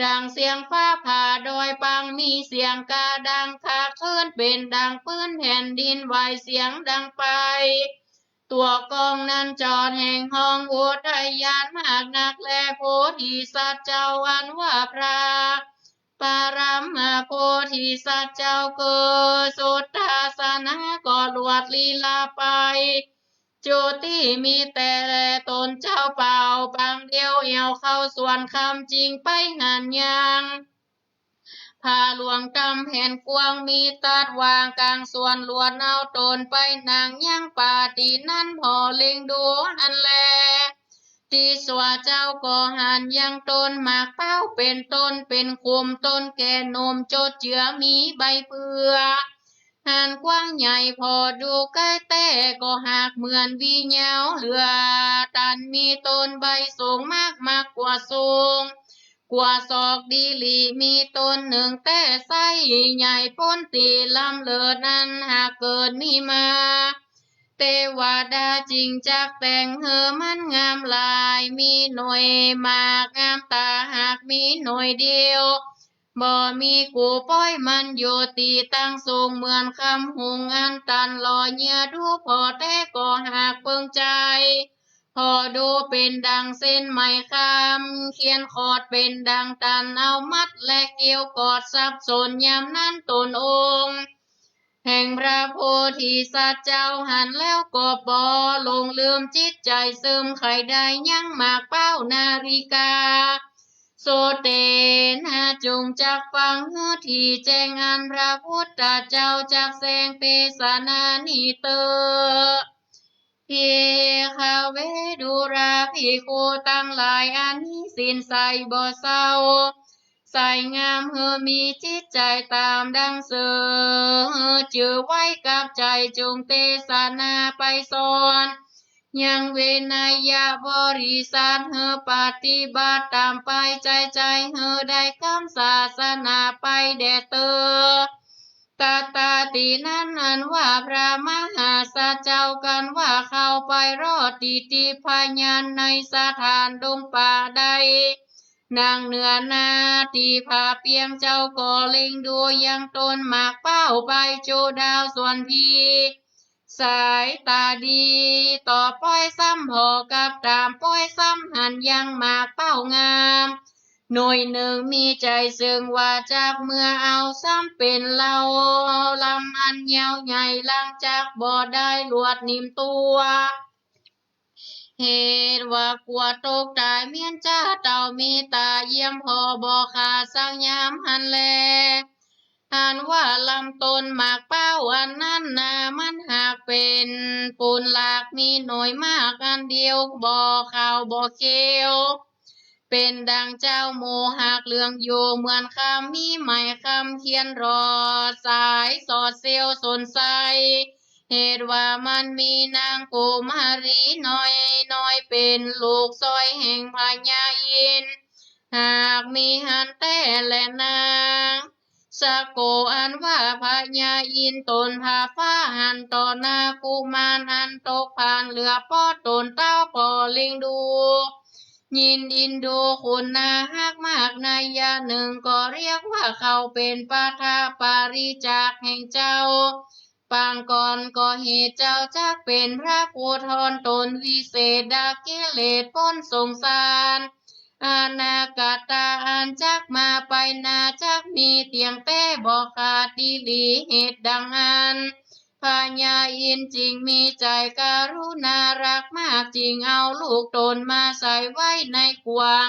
ดังเสียงฟ้าผ่าโดยปังมีเสียงกาดังคาคลื่นเป็นดังปื้นแผ่นดินไหวเสียงดังไปตัวกองนั้นจอดแห่งห้องอุทยานมากนักแลโพธิสัตว์เจ้าอันว่าพระปารัมมาโพธิสัตว์เจ้าเกิดสุตตาสนะก็ลวดลีลาไปจุติมีแต่ตนเจ้าเป่าปังเดียวเอวเข้าส่วนคำจริงไปงานยังพาหลวงกำแผ่นกวางมีตัดวางกลางส่วนลวดเอาตนไปนางย่างป่าตีนั่นพอเล็งดูอันแลที่สวาเจ้าก็หันยังต้นหมากเป้าเป็นต้นเป็นคุมต้นแก่นมโจดเจือมีใบเปือหันกว้างใหญ่พอดูใกล้แต่ก็หากเหมือนวีเหยาเหลือตันมีต้นใบสูงมากกว่าสูงกว่าศอกดีหลีมีต้นหนึ่งแต่ไส้ใหญ่พ้นตีลำเลิศนั้นหากเกิดมีมาเทวดาจริงจักแต่งเฮอมันงามลายมีหน่วยมากงามตาหากมีหน่วยเดียวบ่มีกูป้อยมันอยู่ตีตั้งสูงเหมือนคำหุงอันตันลอยเงียดูพอแต่ก็หากเปิงใจ พอดูเป็นดังเส้นไหมคำเขียนขอดเป็นดังตันเอามัดและเกี่ยวกอดสับสนยามนั้นตนองค์แห่งพระโพธิสัตว์เจ้าหันแล้วก็ปอลงลืมจิตใจซึมไข่ได้ยังหมากเป้านาฬิกาโสเตนะจงจักฟังเฮือที่แจ้งอันพระพุทธเจ้าจักแสงเปสนานิเตอพิคาเวดุราภิกขุตั้งหลายอันนี้สินใสบ่เศร้าใส่งามเฮอมีจิตใจตามดังเสือจือไว้กับใจจงเตสนาไปสอนยังเวนยะบริษัทเฮอปฏิบัติตามไปใจเฮอได้คำศาสนาไปแด่เตอตาตาตีนั้นอันว่าพระมหาสัจเจ้ากันว่าเข้าไปรอดติพยานในสถานดงป่าใดนางเหนือนาตีผาเปียงเจ้าก็เล็งดูยังตนหมากเป้าไปโจดาวส่วนพีสายตาดีต่อป้อยซ้ำหอกับตามป้อยซ้ำหันยังหมากเป้างามหน่วยหนึ่งมีใจซึ่งว่าจากเมื่อเอาซ้ำเป็นเราลำอันยาวใหญ่ลังจากบ่ได้ลวดนิ่มตัวเหตุว่ากลัวตกตายเมียนจ้าเต่ามีตาเยี่ยมพอบ่ขาดสังยามหันแลหันว่าลำต้นหมากเป้าอันนั้นนามันหากเป็นปูนหลากมีหน่วยมากอันเดียวบ่ขาวบ่เขียวเป็นดังเจ้าโมหักเหลืองอยู่เหมือนคำมีไหมคำเขียนรอดสายสอดเซียวสนใสเหตุว่ามันมีนางกุมารีน้อยเป็นลูกซอยแห่งพญาอินทร์หากมีหันแต่และนางสะโกอันว่าพญาอินทร์ตนพาฟ้าหันต่อหน้ากุมารอันตกผ่านเหลือป้อตนเต้าปอลิงดูยินอินดูคุณนาฮักมากนายาหนึ่งก็เรียกว่าเขาเป็นปาทาปาริจาคแห่งเจ้าปางก่อนก็เหตุเจ้าจักเป็นพระภูธรตนวิเศษดากิเลสพ้นสงสารอานากาตาอันจักมาไปนาจักมีเตียงเต้บอกขาดดีหลีเหตุดังอันพญาอินทร์จริงมีใจการุณารักมากจริงเอาลูกตนมาใส่ไว้ในกวาง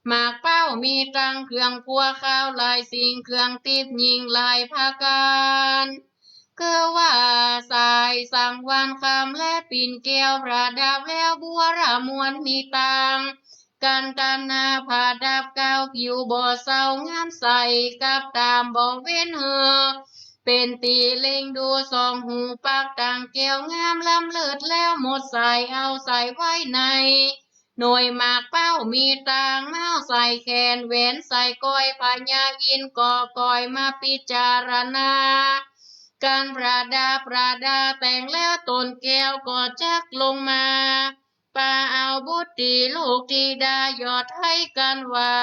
หมากเป้ามีตังเครื่องพัวข้าวลายสิ่งเครื่องติบยิงลายพาการก็ว่าสายสังวานคำและปิ่นแก้วประดับแล้วบัวระมวลมีตังกันตนาผาดับก้าวผิวบ่อเศร้างามใสกับตามบ่เว้นเหือเป็นตีเล็งดูสองหูปากต่างแก้วงามล้ำเลิศแล้วหมดใส่เอาใส่ไว้ในหน่วยหมากเป้ามีต่างเมาใส่แขนแหวนใส่ก้อยพญาอินก่อก้อยมาพิจารณาการประดาแต่งแล้วตนแก้วก็จักลงมาป่าเอาบุตรีลูกธิดายอดให้กันว่า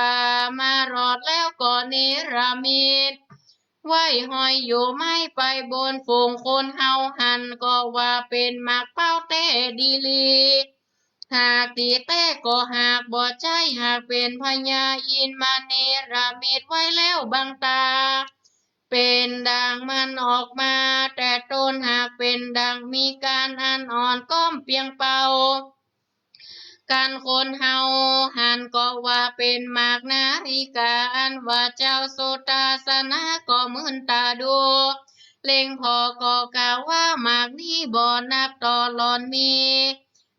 มารอดแล้วก็นิรมิตไว้หอยอยู่ไม่ไปบนฝูงคนเฮาหันก็ว่าเป็นหมากเป้าเต้ดีลีหากตีเต้ก็หากบ่ใจหากเป็นพญาอินมาเนรมิตไว้แล้วบังตาเป็นดังมันออกมาแต่ต้นหากเป็นดังมีการอันอ่อนก้มเปียงเป่าการคนเฮาหันก็ว่าเป็นหมากนาฬิกาอันว่าเจ้าโสตาสนะก็มืนตาดูเล็งพอก็กล่าวว่าหมากนี้บ่นับต่อหลอนมี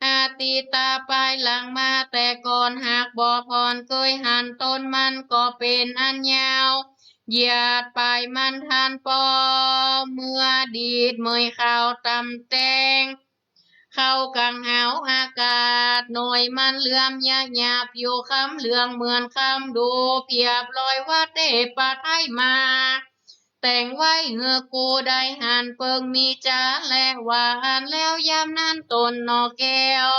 อาติตาปลายหลังมาแต่ก่อนหากบ่พรเคยหันต้นมันก็เป็นอันยาวเหยียดปลายมันทันปอเมื่อดีดเมยข่าวตำแตงเข้ากังหาวอากาศหน่วยมันเหลื่อมหยาบอยู่คำเหลืองเหมือนคำดูเพียบลอยว่าเตปะไทยมาแต่งไว้เหือกูได้หันเปิงมีจ้าและว่าหันแล้วยามนั้นตนนอแก้ว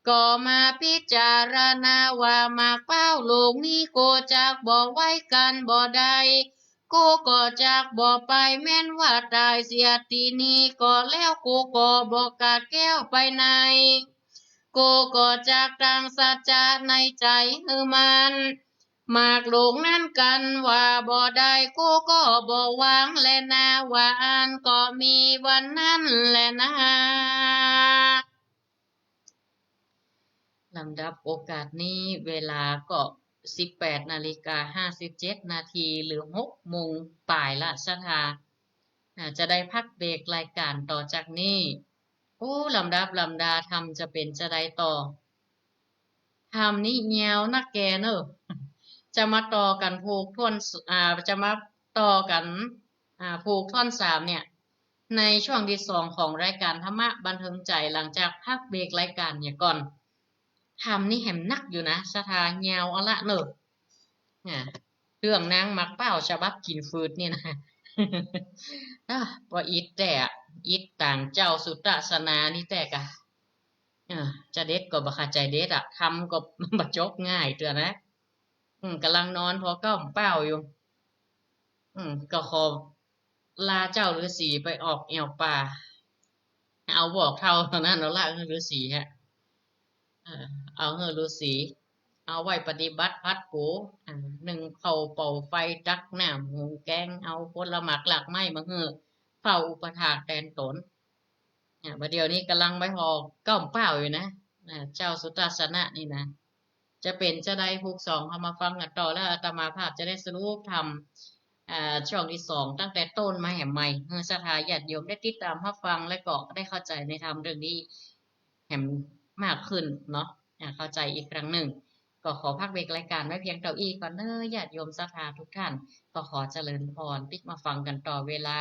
ก็มาพิจารณาว่าหมากเป้าลูกนี้โกจากบอกไว้กันบ่ได้กูก็จากบ่ไปแม่นว่าตายเสียทีนี้ก็แล้วกูก็บอกกาดแก้วไปในกู โกก็จากต่างสัจจะในใจฮือมันมากหลงนั้นกันว่าบ่ได้กูก็บ่หวังแลนะว่าอันก็มีวันนั้นแหละนะลำดับโอกาสนี้เวลาก็18:57 นาทีหรือ6 โมงป่ายละชะทาจะได้พักเบรกรายการต่อจากนี้โอ้ลำดับลำดาทำจะเป็นจะได้ต่อทำนี่เงียวนักแกเนอะจะมาต่อกันผูกท่อนจะมาต่อกันผูกท่อน3เนี่ยในช่วงที่2ของรายการธรรมะบันเทิงใจหลังจากพักเบรกรายการเนี่ยก่อนทำนี่แหมนักอยู่นะสถาเงียวเอาละเนอะเรื่องนางมักเป้าฉบับกินฟืดนี่นะพออีทแต่อีทต่างเจ้าสุตตสนานี่แต่กะจะเด็ดก็บ่เข้าใจเด็ดทำก็บ่จบง่ายเตือนะกำลังนอนพอก้มเป้าอยู่ก็ขอลาเจ้าฤาษีไปออกแอวป่าเอาบอกเท่านั้นเราละฤาษีฮะเอาฤาษีเอาไว้ปฏิบัติพัดปูหนึ่งเผาเป่าไฟดักน้ำหุงแกงเอาผลหมากหลักไม้มาเฝ้าอุปถากแทนตนประเดี๋ยวนี้กำลังไปหอกก้มเป้าอยู่นะเจ้าสุตตสนะนี่นะจะเป็นจะได้ภูก2เอามาฟังกันต่อแล้วอาตมาภาพจะได้สรุปทำช่วงที่2ตั้งแต่ต้นมาแห่งใหม่ศรัทธาญาติโยมได้ติดตามรับฟังและก็ได้เข้าใจในธรรมเรื่องนี้แห่งมากขึ้นเนาะเข้าใจอีกครั้งหนึ่งก็ขอพักเบรกรายการไว้เพียงเท่านี้ก่อนเนอะญาติโยมศรัทธาทุกท่านก็ขอเจริญพรปิกมาฟังกันต่อเวลา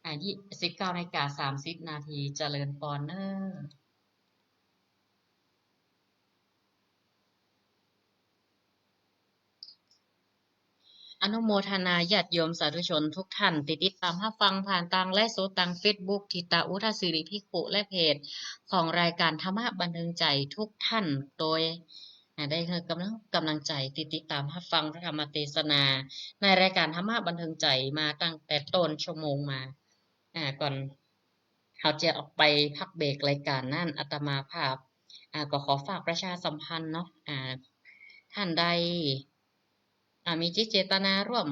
19:30 นาทีเจริญพรเนอะอนุโมทนาญาติโยมสาธุชนทุกท่านติดตามรับฟังผ่านทางและโซตัง Facebook ทิตาอุทัสิริภิกขุและเพจของรายการธรรมะบันเทิงใจทุกท่านโดยได้กำลังใจติดตามรับฟังพระธรรมเทศนาในรายการธรรมะบันเทิงใจมาตั้งแต่ต้นชั่วโมงมาก่อนเขาจะออกไปพักเบรกรายการนั่นอาตมาภาพก็ขอฝากประชาสัมพันธ์เนาะท่านใดมีจิตเจตนาร่วม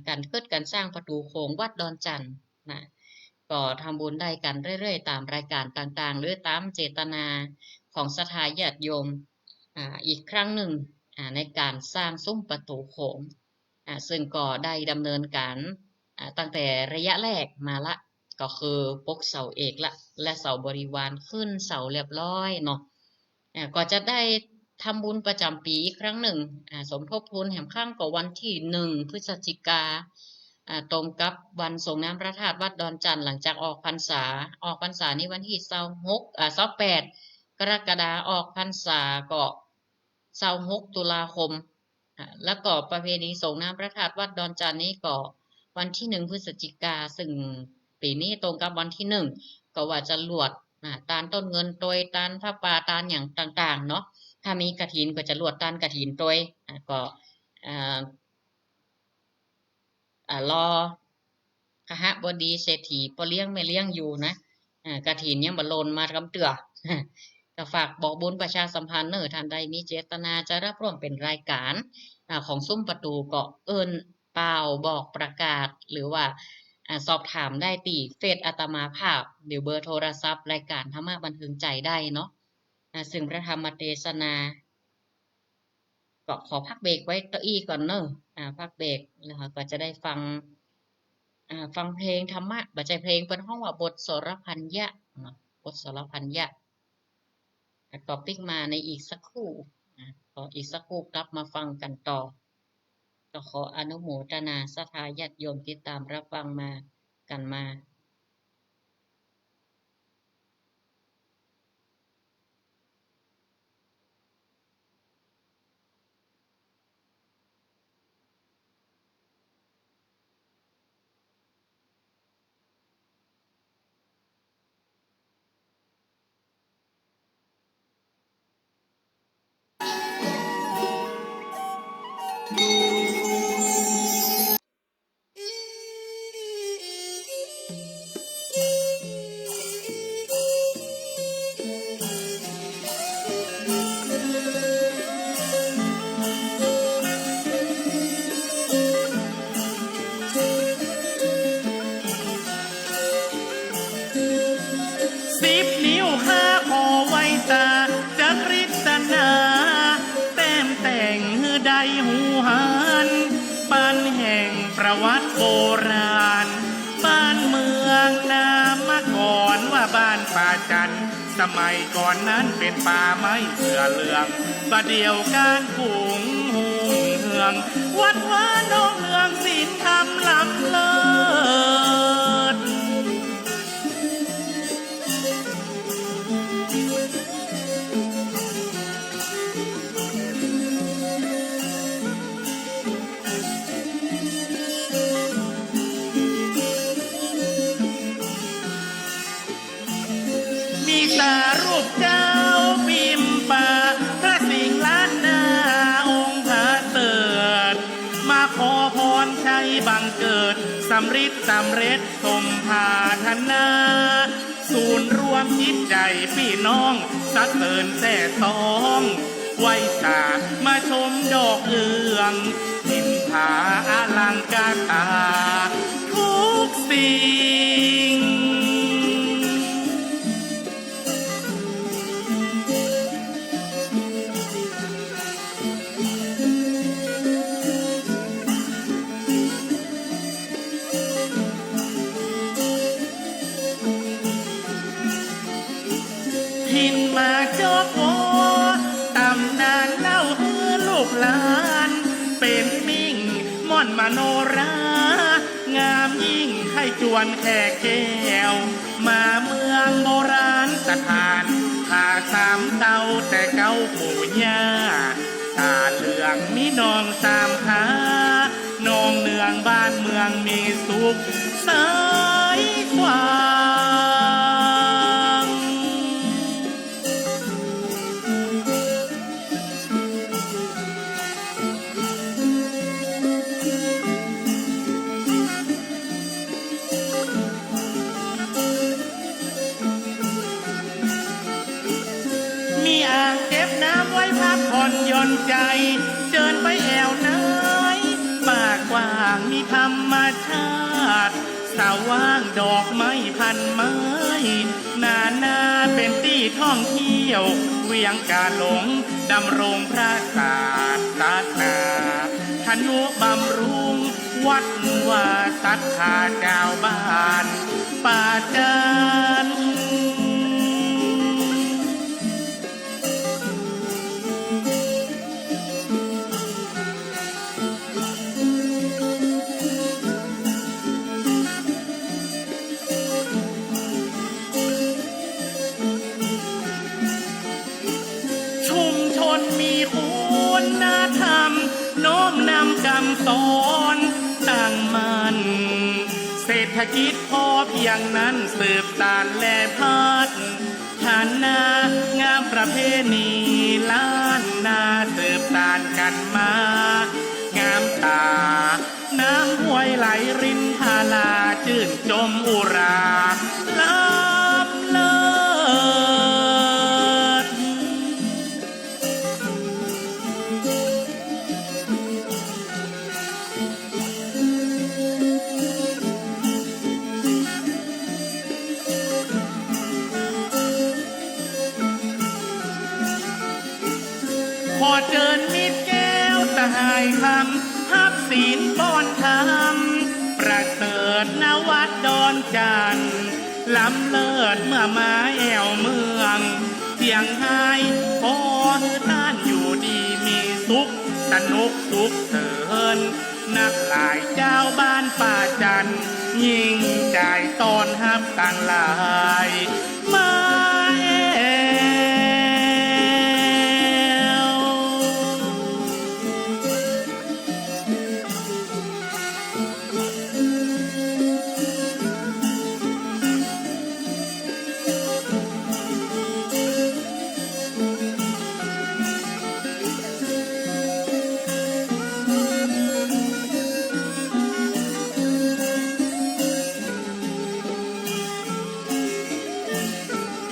การเกิดการสร้างประตูโขงวัดดอนจันทร์นะก็ทำบุญได้กันเรื่อยๆตามรายการต่างๆหรือตามเจตนาของศรัทธาญาติโยมอีกครั้งหนึ่งในการสร้างซุ้มประตูโขงซึ่งก็ได้ดำเนินการตั้งแต่ระยะแรกมาละก็คือปกเสาเอกละและเสาบริวารขึ้นเสาเรียบร้อยเนาะก็จะได้ทำบุญประจำปีอีกครั้งหนึ่งสมทบทุนแห่งข้างก็วันที่1 พฤศจิกาตรงกับวันส่งน้ำพระธาตุวัดดอนจันทร์หลังจากออกพรรษานี่วันที่28 กรกฎาคมออกพรรษาก็26 ตุลาคมแล้วก็ประเพณีส่งน้ำพระธาตุวัดดอนจันทร์นี้ก็วันที่1 พฤศจิกาซึ่งปีนี้ตรงกับวันที่1ก็ว่าจะลวดตาลต้นเงินโดยตาลผ้าป่าตาลอย่างต่างๆเนาะถ้ามีกฐินก็จะลวดตาลกฐินโดยก็รอคหบดีเศรษฐีพอเลี้ยงไม่เลี้ยงอยู่นะกฐินยังบ่ลนมากำเตือก็ฝากบอกบุญประชาสัมพันธ์เนอะท่านใดมีเจตนาจะรับร่วมเป็นรายการของซุ้มประตูก็เอิ้นเปล่าบอกประกาศหรือว่าสอบถามได้ตีเฟซอาตมาภาพหรือเบอร์โทรศัพท์รายการธรรมะบันเทิงใจได้เนาะซึ่งพระธรรมเทศนาก็ขอพักเบรกไว้ตัวอี้ก่อนเนอะพักเบรกแล้วก็จะได้ฟังเพลงธรรมะบัจจัยเพลงเป็นห้องว่าบทสรพันยะบทสรพันยะต่อปิกมาในอีกสักครู่ขออีกสักครู่กลับมาฟังกันต่อก็ขออนุโมทนาศรัทธาญาติโยมที่ตามรับฟังมากันมา ประวัติโบราณบ้านเมืองนามมาก่อนว่าบ้านป่าจันสมัยก่อนนั้นเป็นป่าไม้เสือเหลืองประเดียวการฝูงหุงเหืองวัดว่าน้องเลืองศีลธรรมล้ำเลิศมีสารูปเจ้าพิมพ์ป่าพระสิงห์ล้านนาองค์พระเสด็จมาขอพรชัยบังเกิดสำริดสำเร็จสมภาธนา ศูนย์รวมจิตใจพี่น้องสักเตินแส่ตองไว้สามาชมดอกเอืองทินผาอลังการตาทุกสิ่งทินมาจอกโอตำนานเล่าเฮือลูกหลานเป็นมิ่งม่อนมโนรา งามยิ่งไข่จวนแค่แก้วมาเมืองโบราณสถานขาสามเต้าแต่เก้าปู่ย่าตาเหลืองมีนองสามขานองเนืองบ้านเมืองมีสุขสายกว้างมีอ่างเก็บน้ำไว้พักผ่อนหย่อนใจเดินไปแอวไหนป่ากว้างมีธรรมชาติสาว่างดอกไม้พันไม้นาเป็นที่ท่องเที่ยวเวียงกาหลงดำรงพระศาสนาธนุบำรุงวัดว่าศรัทธาเจ้าบ้านป่าจันชุมชนมีคุณธรรมโน้มนำคำสอนตั้งมั่นเศรษฐกิจพอเพียงนั้นสืบสานและพัฒนางามประเพณีล้านนาสืบสานกันมางามตาน้ำห้วยไหลรินทาลาชื่นชมอุราล้ำเลิศขอเชิญมิตรแก้วสหายคำฮับศีลป้อนธรรมประเสริฐนวัดดอนจันทร์ล้ำเลิศเมื่อมาแอวเมืองเสียงไห้ขอให้ท่านอยู่ดีมีสุขสนุกสุขเถินนักหลายเจ้าบ้านป่าจันทร์ยิ่งใจตอนฮับต่างหลายมาแอว ข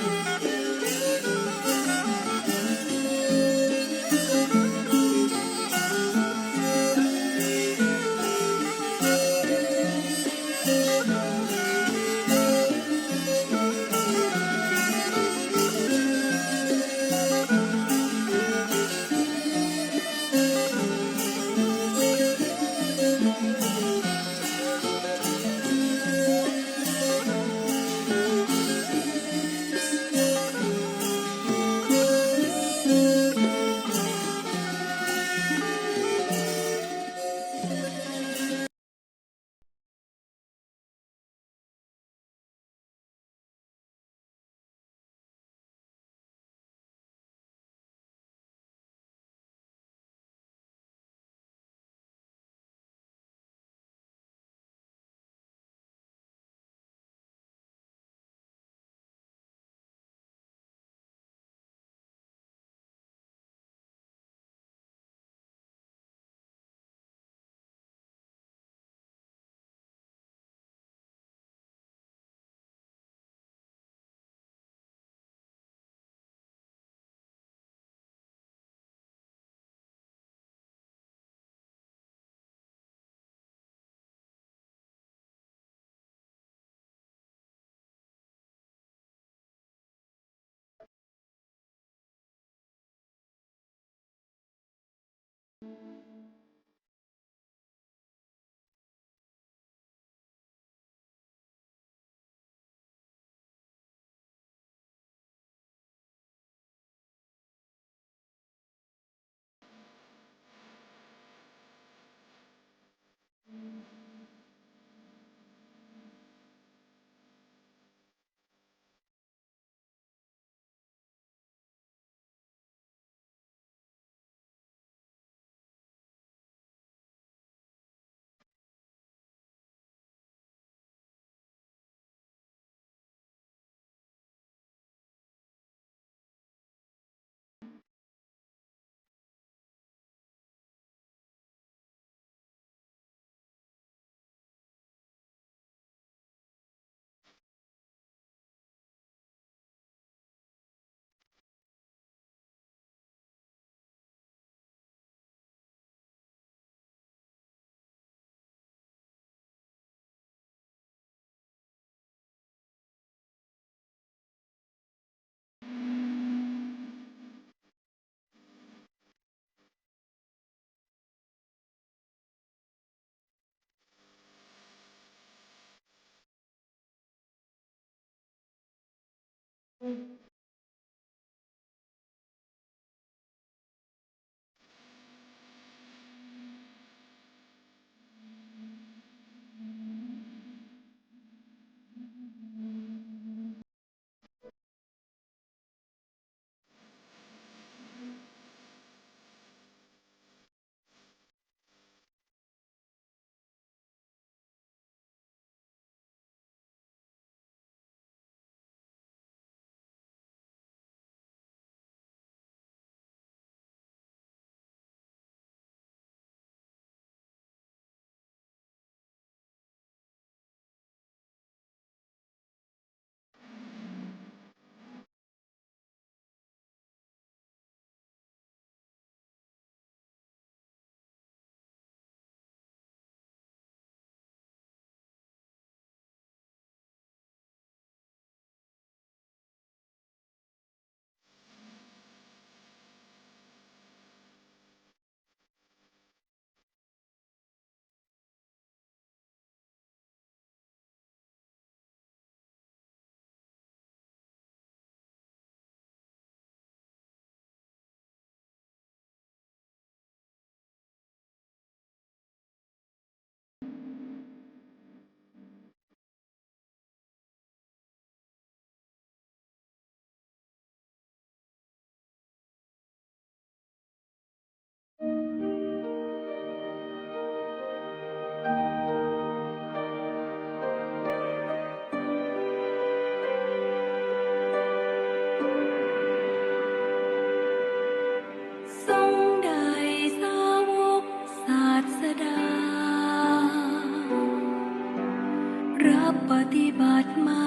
ปฏิบัติมา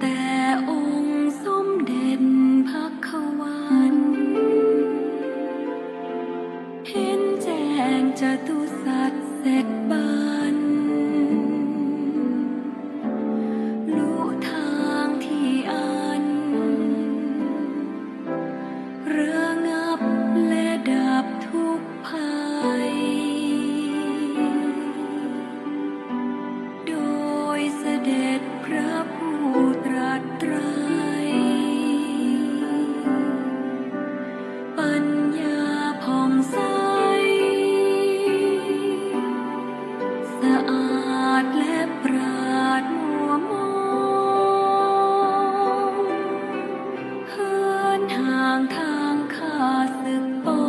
แต่องค์สมเด็จพระขวันเห็นแจ้งจตุสัจเสร็จบันรู้ทางที่อันระงับและดับทุกภัย โดยเสด็จพระผู้ตรัสไตร ปัญญาผ่องใส สะอาดและปราดมัวมองเหินห่างทางข้าศึกปอ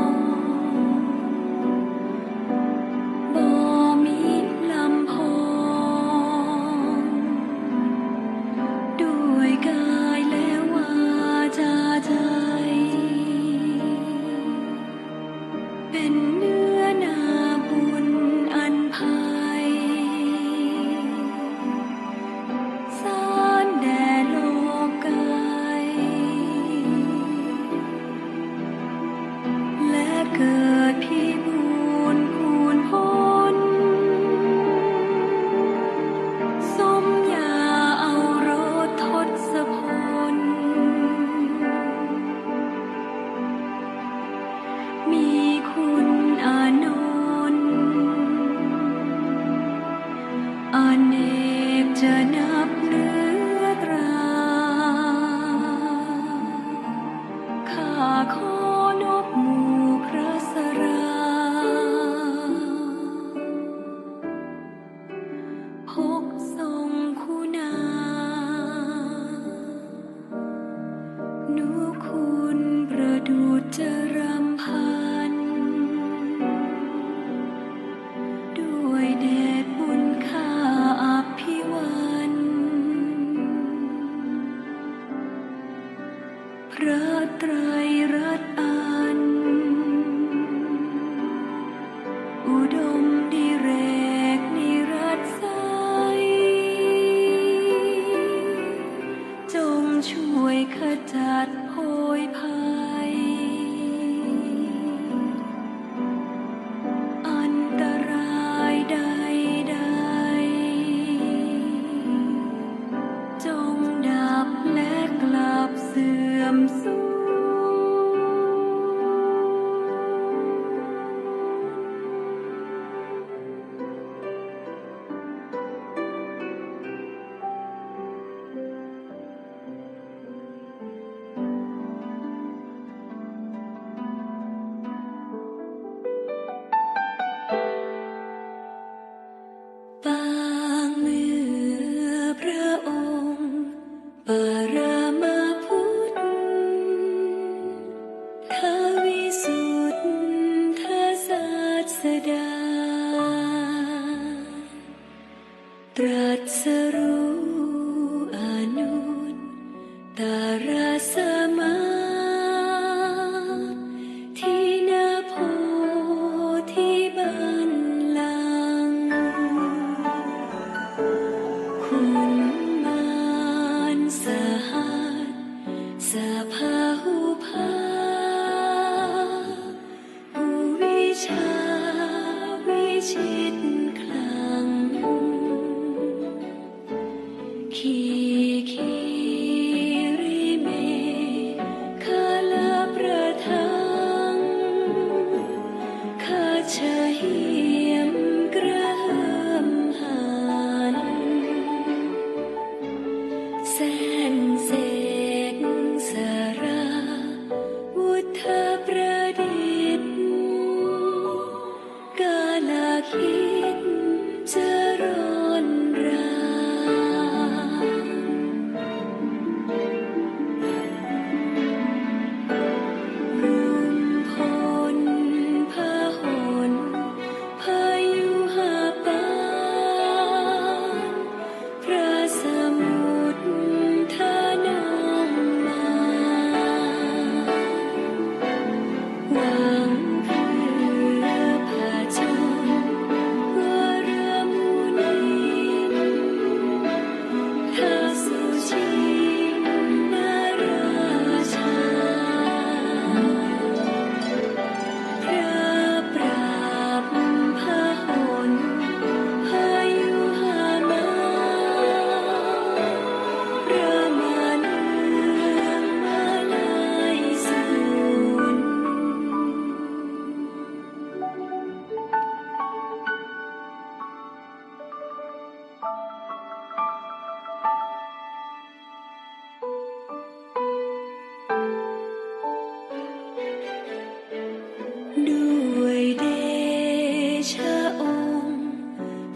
งบ่มีลำพองด้วยกายและวาจาใจ เป็นเนื้อนาบุญอันไพสารแด่โลกายและเกิดพิบูลคูณพ้นสมญาเอารสทศพล มีคุณอานนท์อเนกจะนับเหลือตรา ข้าขอนบหมู่พระสรา พกทรงคุณา นุคุณประดุจจรำพัน ด้วยเดชบุญข้าอภิวัน พระไตรรัตน์อัน อุดมดิเรกนิรัตไสยจงช่วยขจัดโพยภัย อันตรายใดๆจงดับและกลับเสื่อมสูญ ปางเมื่อพระองค์ปรมาพุทธทวิสุทธศาสดา ตรัสรู้อนุตตรสมาที่นโพธิบัลลังก์ คุณมารสหัสสะพาหุภาผู้วิชาวิชิตคลัง ด้วยเดชะองค์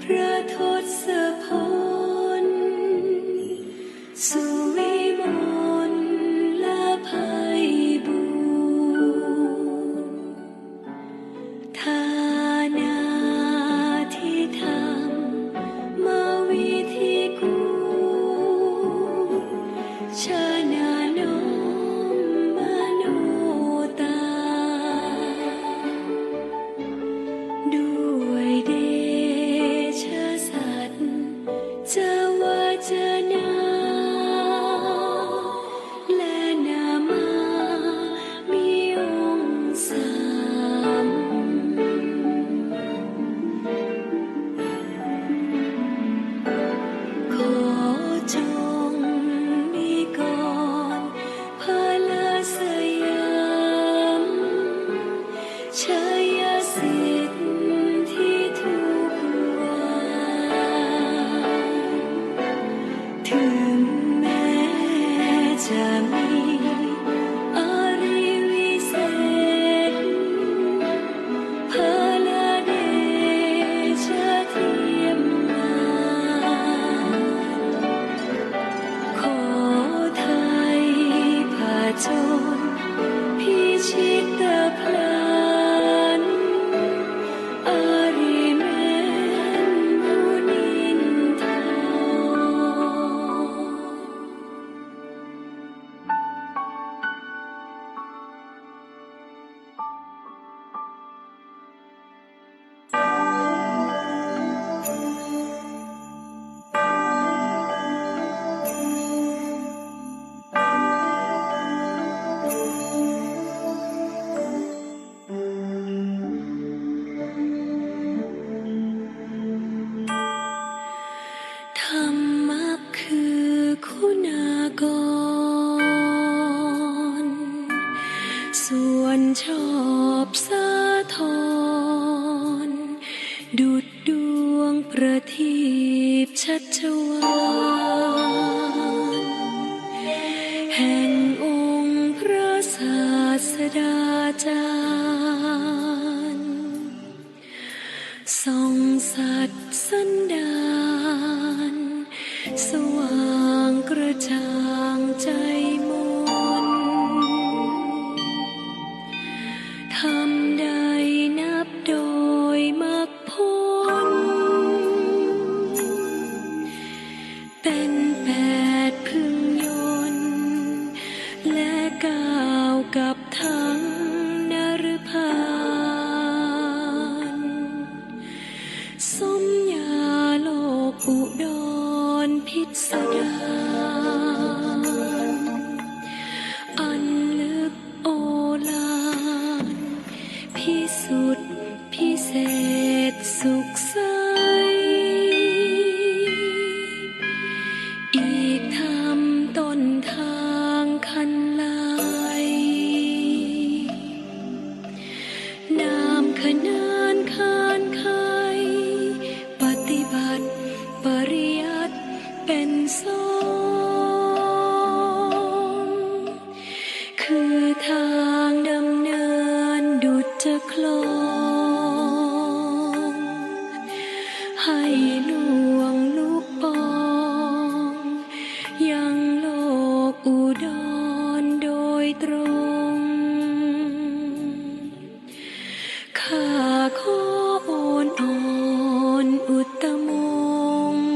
พระทศพลสุวิมลและไพบูลย์ฐานาธิธรรมมาวิธีกูชนะน้อมมโนตาด้วยเดชะสัตย์จวาจนาและนามามีองค์สามขอจงมีก่อนพลสยามชัยสิทธิทุกวันถึงแม้จะมีอาริวิเศษพลเดชะเทียมงานขอไทยผจญพิชิตพลันอาริแม้นมุนินทา ธรรมะคือคุณากรส่วนชอบสาธรดุจดวงประทีปชัชวานแห่งองค์พระศาสดาจารย์ส่องสัตย์สันดานสว่างกระจ่างใจมนทำใดนับโดยมรรคผลเป็นแปดพึงยนต์และก้าวกับทั้งนรพานสมญาโลกอุดรพิสดารอันลึกโอฬารพิสุทธิ์พิเศษสุขใสอีกธรรมต้นทางคันไลนามขนานคานไขปฏิบัติปริยัติเป็นสงฆ์คือทางดำเนินดุจจะคลองให้ลวงลุกปองยังโลกอุดรโดยตรง ข้าขอโอนอ่อนอุตมงค์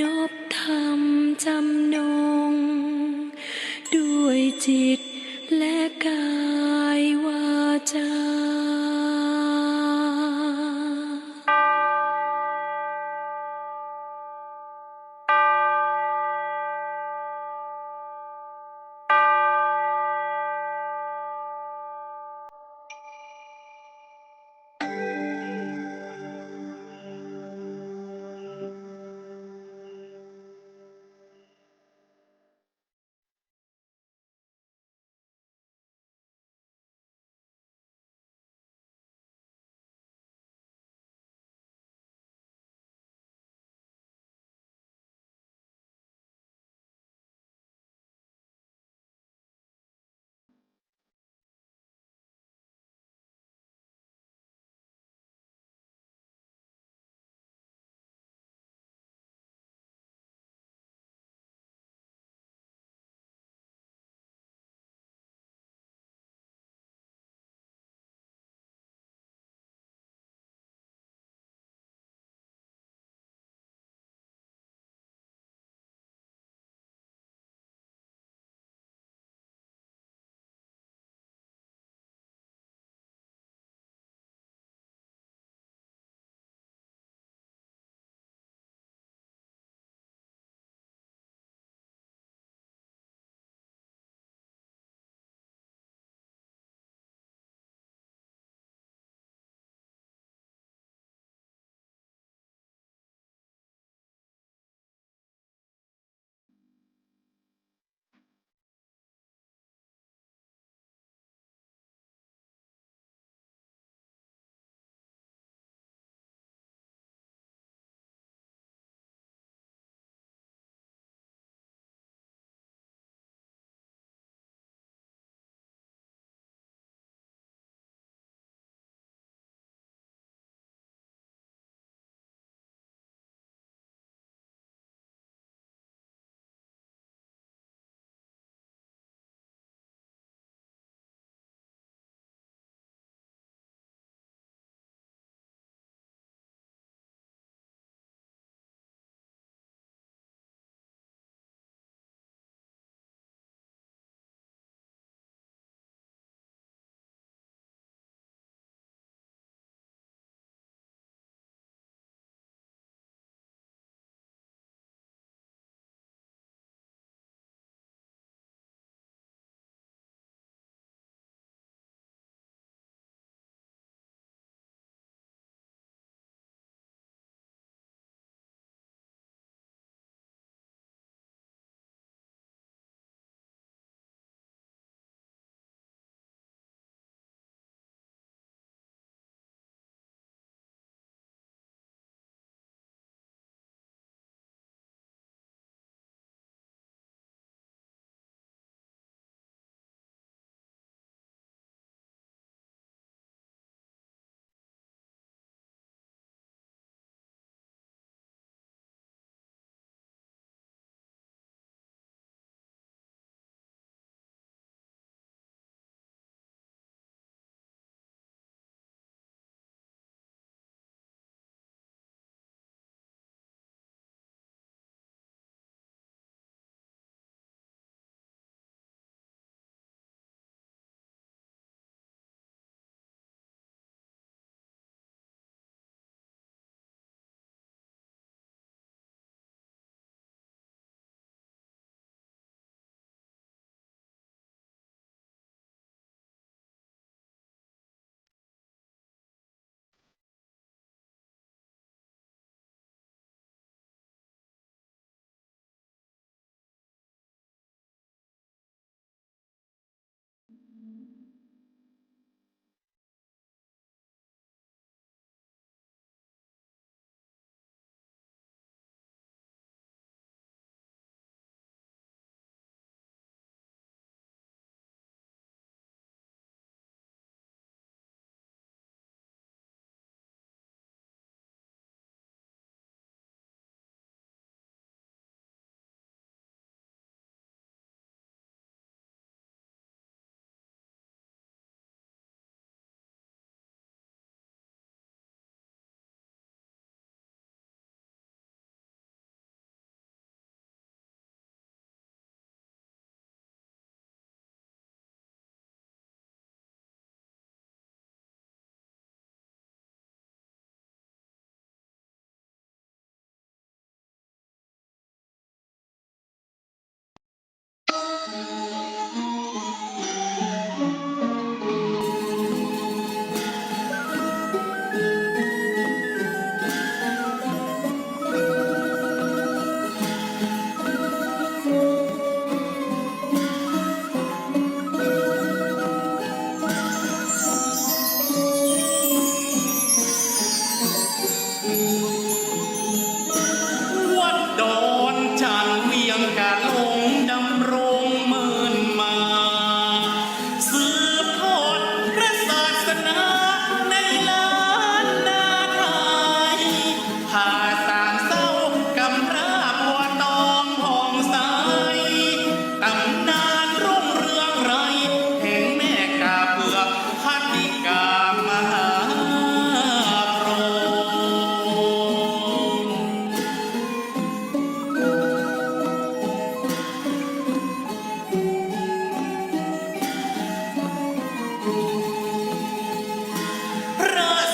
นอบธรรมจำนงด้วยจิตและกายวาจา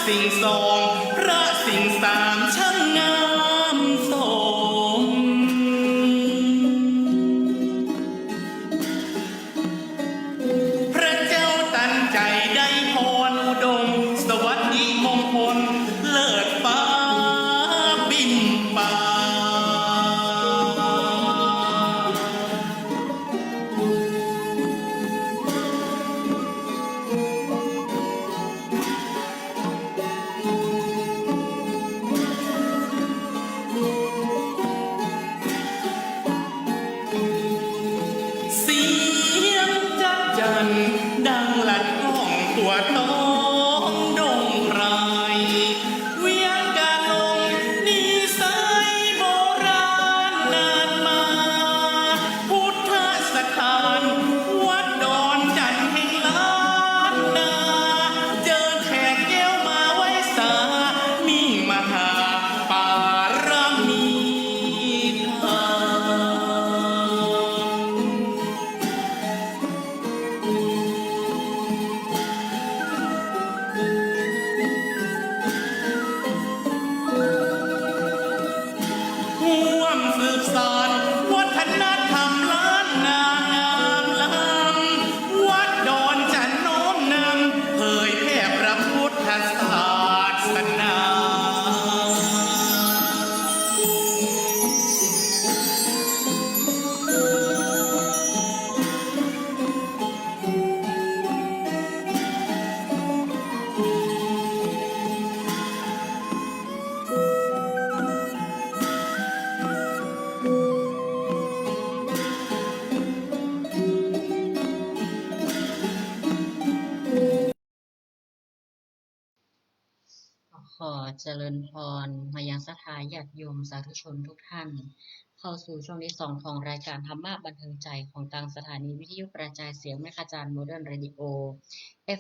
สิ่งสองพระสิ่งสามช่างงามสมพระเจ้าตันใจได้พรอุดมสวัสดีมงคลเลิศฟ้าบินป่าเสียงจักจันดังลั่นก้องตัวท้องดงไพรเวียงกาลงนิสัยโบราณนานมาพุทธสถานวัดดอนจันทร์แห่งล้านนาเจอแขกแก้วมาไว้สามิ่งมหาปารมีธรรม ร่วมสืบสานวัฒนธรรมล้านนางามล้ำวัดดอนจันทร์โน้มนำเผยแผ่พระพุทธศาสนา ขอเจริญพรมายังศรัทธาญาติโยมสาธุชนทุกท่าน เข้าสู่ช่วงที่ 2 ของรายการธรรมะบันเทิงใจของทางสถานีวิทยุกระจายเสียงแม่ขจารย์โมเดิร์นเรดิโอ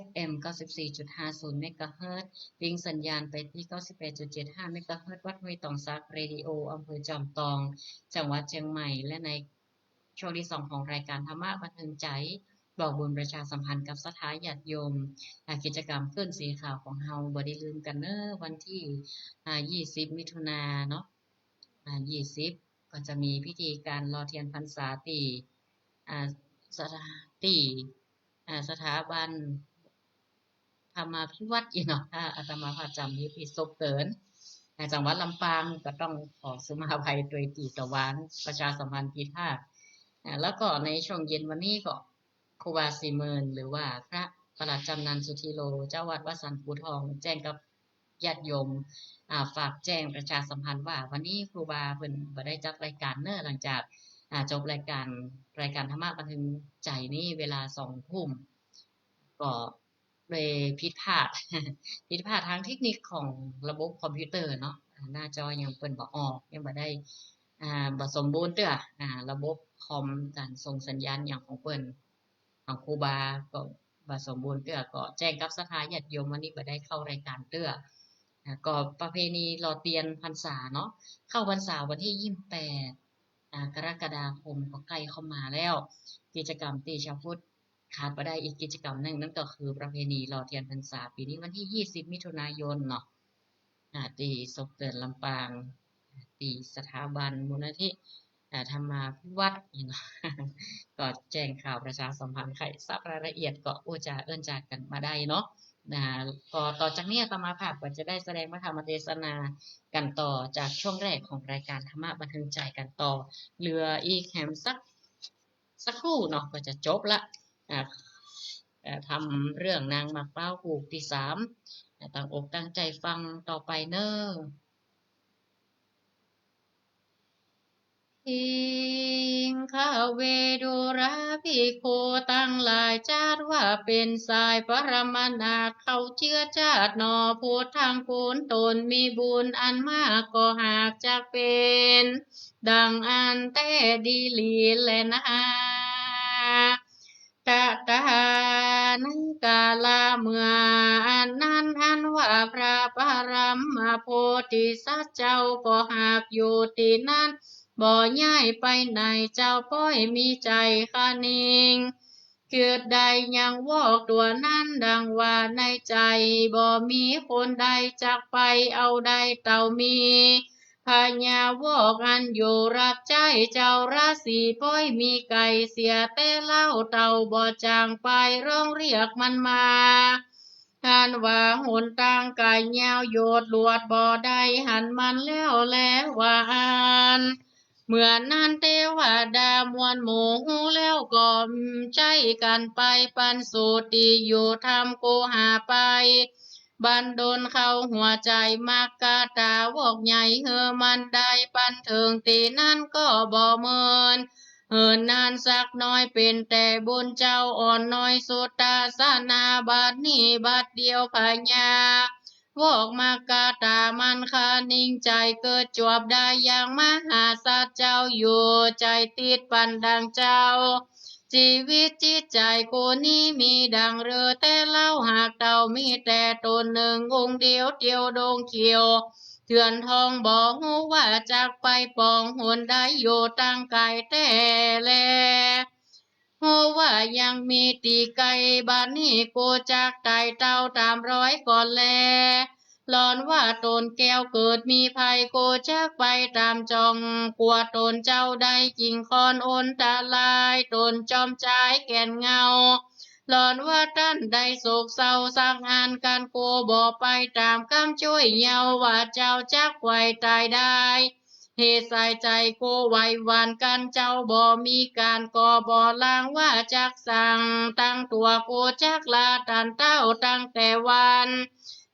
FM 94.50 เมกะเฮิรตซ์ลิงก์สัญญาณไปที่ 98.75 เมกะเฮิรตซ์วัดห้วยตองซักเรดิโออำเภอจอมตอง จังหวัดเชียงใหม่ และในช่วงที่ 2 ของรายการธรรมะบันเทิงใจ บอกบุญประชาสัมพันธ์กับศรัทธาญาติโยมกิจกรรมขึ้นสีขาวของเฮาบ่ได้ลืมกันเนอะวันที่20 มิถุนายนเนาะ20 ก็จะมีพิธีการรอเทียนพรรษาตีสถาตีสถาบันธรรมาภิวัตน์อีกเนาะถ้าอาตมาภาพจำนี้ผิดซบเกินจังหวัดลำปางก็ต้องขอสุมาภัยโดยตีตะวันประชาสัมพันธ์ผิดพลาดแล้วก็ในช่วงเย็นวันนี้ก็ครูบาสีเมินหรือว่าพระประหลัดจำนันสุธีโลเจ้าวัดวัดสันปูทองแจ้งกับญาติโยมฝากแจ้งประชาสัมพันธ์ว่าวันนี้ครูบาเพิ่นบ่ได้จัดรายการเนอะหลังจากจบรายการธรรมะบันเทิงใจนี้เวลา2 ทุ่มก็เลยผิดพลาด ผิดพลาดทางเทคนิคของระบบคอมพิวเตอร์เนาะหน้าจอยังเปิ้นบ่ออกยังบ่ได้บ่สมบูรณ์เด้อระบบคอมการส่งสัญญาณอย่างของเปิ้นของครูบาก็บ่สมบูรณ์เด้อก็แจ้งกับศรัทธาญาติโยมวันนี้บ่ได้เข้ารายการเด้อก็ประเพณีรอเตียนพรรษาเนาะเข้าพรรษาวันที่28กรกฎาคมก็ใกล้เข้ามาแล้วกิจกรรมที่ชาวพุทธขาดบ่ได้อีกกิจกรรมหนึ่งนั่นก็คือประเพณีรอเทียนพรรษาปีนี้วันที่20 มิถุนายนเนาะที่ศพเตือนลำปางที่สถาบันมูลนิธิธรรมาภิวัตน์เนาะ ก็แจ้งข่าวประชาสัมพันธ์ใครทราบรายละเอียดก็โอ้จาเอิ้นจากกันมาได้เนาะก็ต่อจากนี้อาตมาภาพก็จะได้แสดงพระธรรมเทศนากันต่อจากช่วงแรกของรายการธรรมะบันเทิงใจกันต่อเหลืออีกแหมสักครู่เนาะก็จะจบละทำเรื่องนางหมากเป้าผูกที่3ตั้งอกตั้งใจฟังต่อไปเนอะทิงข้าเวดุราภิกขุตั้งหลายชาติว่าเป็นสายปรมานาถเขาเชื้อชาติหนอพูดทางคูณตนมีบุญอันมากก็หากจะเป็นดังอันแต่ดีลีและนาตะตานังกาลาเมื่ออันนั้นอันว่าพระปรัมมาโพธิสัตว์เจ้าก็หากอยู่ที่นั้นบ่ย้ายไปไหนเจ้าป้อยมีใจคะนิง เกิดใดยังวอกตัวนั้นดังว่าในใจบ่มีคนใดจักไปเอาใดเต่ามีพญาวอกอันอยู่รับใจเจ้าราศีป้อยมีไก่เสียแต่เล่าเต่าบ่จางไปร้องเรียกมันมาหันว่าหนต่างกายยาวโยดลวดบ่ได้หันมันแล้วว่าอ่านเมื่อนั้นเทวดามวลหมู่หูแล้วก็ใจกันไปปันสูติอยู่ทำโกหาไปบันดลเข้าหัวใจมักกะตาวอกใหญ่เฮอมันได้ปันเถิงตีนั้นก็บ่เมินเหินนานสักน้อยเป็นแต่บุญเจ้าอ่อนน้อยสุตตาสนาบัดนี้บัดเดียวพญาวอกมากาตามันคานิ่งใจเกิดจวบได้อย่างมหาสัจเจ้าอยู่ใจติดปันดังเจ้าชีวิตจิตใจกูนี้มีดังเรือแต่เล่าหากเต่ามีแต่ตนหนึ่งองค์เดียวเดียวดงเขียวเถื่อนทองบอกหูว่าจากไปปองหนได้อยู่ตั้งไกลแต่แลหูว่ายังมีตีไก่บ้านนี้กูจากไต่เต้าตามร้อยก่อนแลหลอนว่าตนแก้วเกิดมีภัยกูจากไปตามจองกลัวตนเจ้าได้จริงคอนโอนตาลายตนจอมใจแก่นเงาหลอนว่าท่านได้โศกเศร้าสักงานการโกบอกไปตามคำช่วยเยาว่าเจ้าจักไว้ตายได้เหตุใส่ใจโกไว้หวานกันเจ้าบ่มีการก่อบ่ลางว่าจักสั่งตั้งตัวโกจักลาตันเต้าตั้งแต่วัน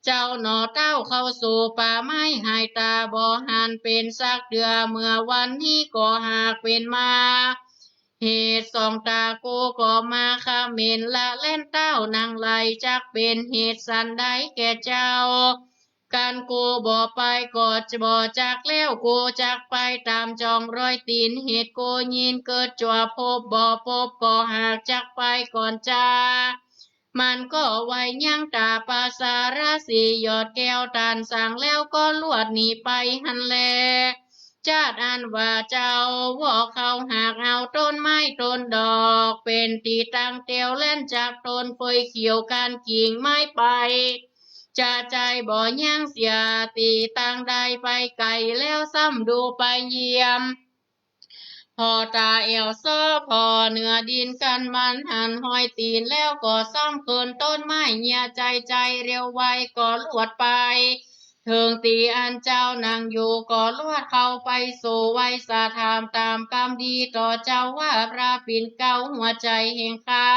เจ้าหนอเต้าเข้าสู่ป่าไม้หายตาบ่หันเป็นสักเดือเมื่อวันนี้ก็หากเป็นมาเหตุสองตาโกก็มาคาเมนละเล่นเต้านางไหลจักเป็นเหตุสันใดแก่เจ้าการกูบ่ไปก็จะบ่จากแล้วกูจากไปตามจองรอยตีนเหตุกูยินเกิดจัวพบบ่พบก็หากจากไปก่อนจ้ามันก็ไว้ยังตาปาสาราสียอดแก้วตานสั่งแล้วก็ลวดหนีไปหันแลจาดอันว่าเจ้าวอกเขาหากเอาต้นไม้ต้นดอกเป็นตีตั้งเตียวเล่นจากต้นเฟยเขียวการกิ่งไม้ไปจะใจบ่ยังเสียตีตั้งใดไปไกลแล้วซ้ำดูไปเยี่ยมพอตาเอวซ้อพอเนื้อดินกันมันหันห้อยตีนแล้วก็ซ่อมคืนต้นไม้เหี่ยใจเร็วไวก็ลวดไปเถิงตีอันเจ้านั่งอยู่ก็ลวดเข้าไปสู่ไว้สาถามตามกรรมดีต่อเจ้าว่าพระปิ่นเก้าหัวใจแห่งข้า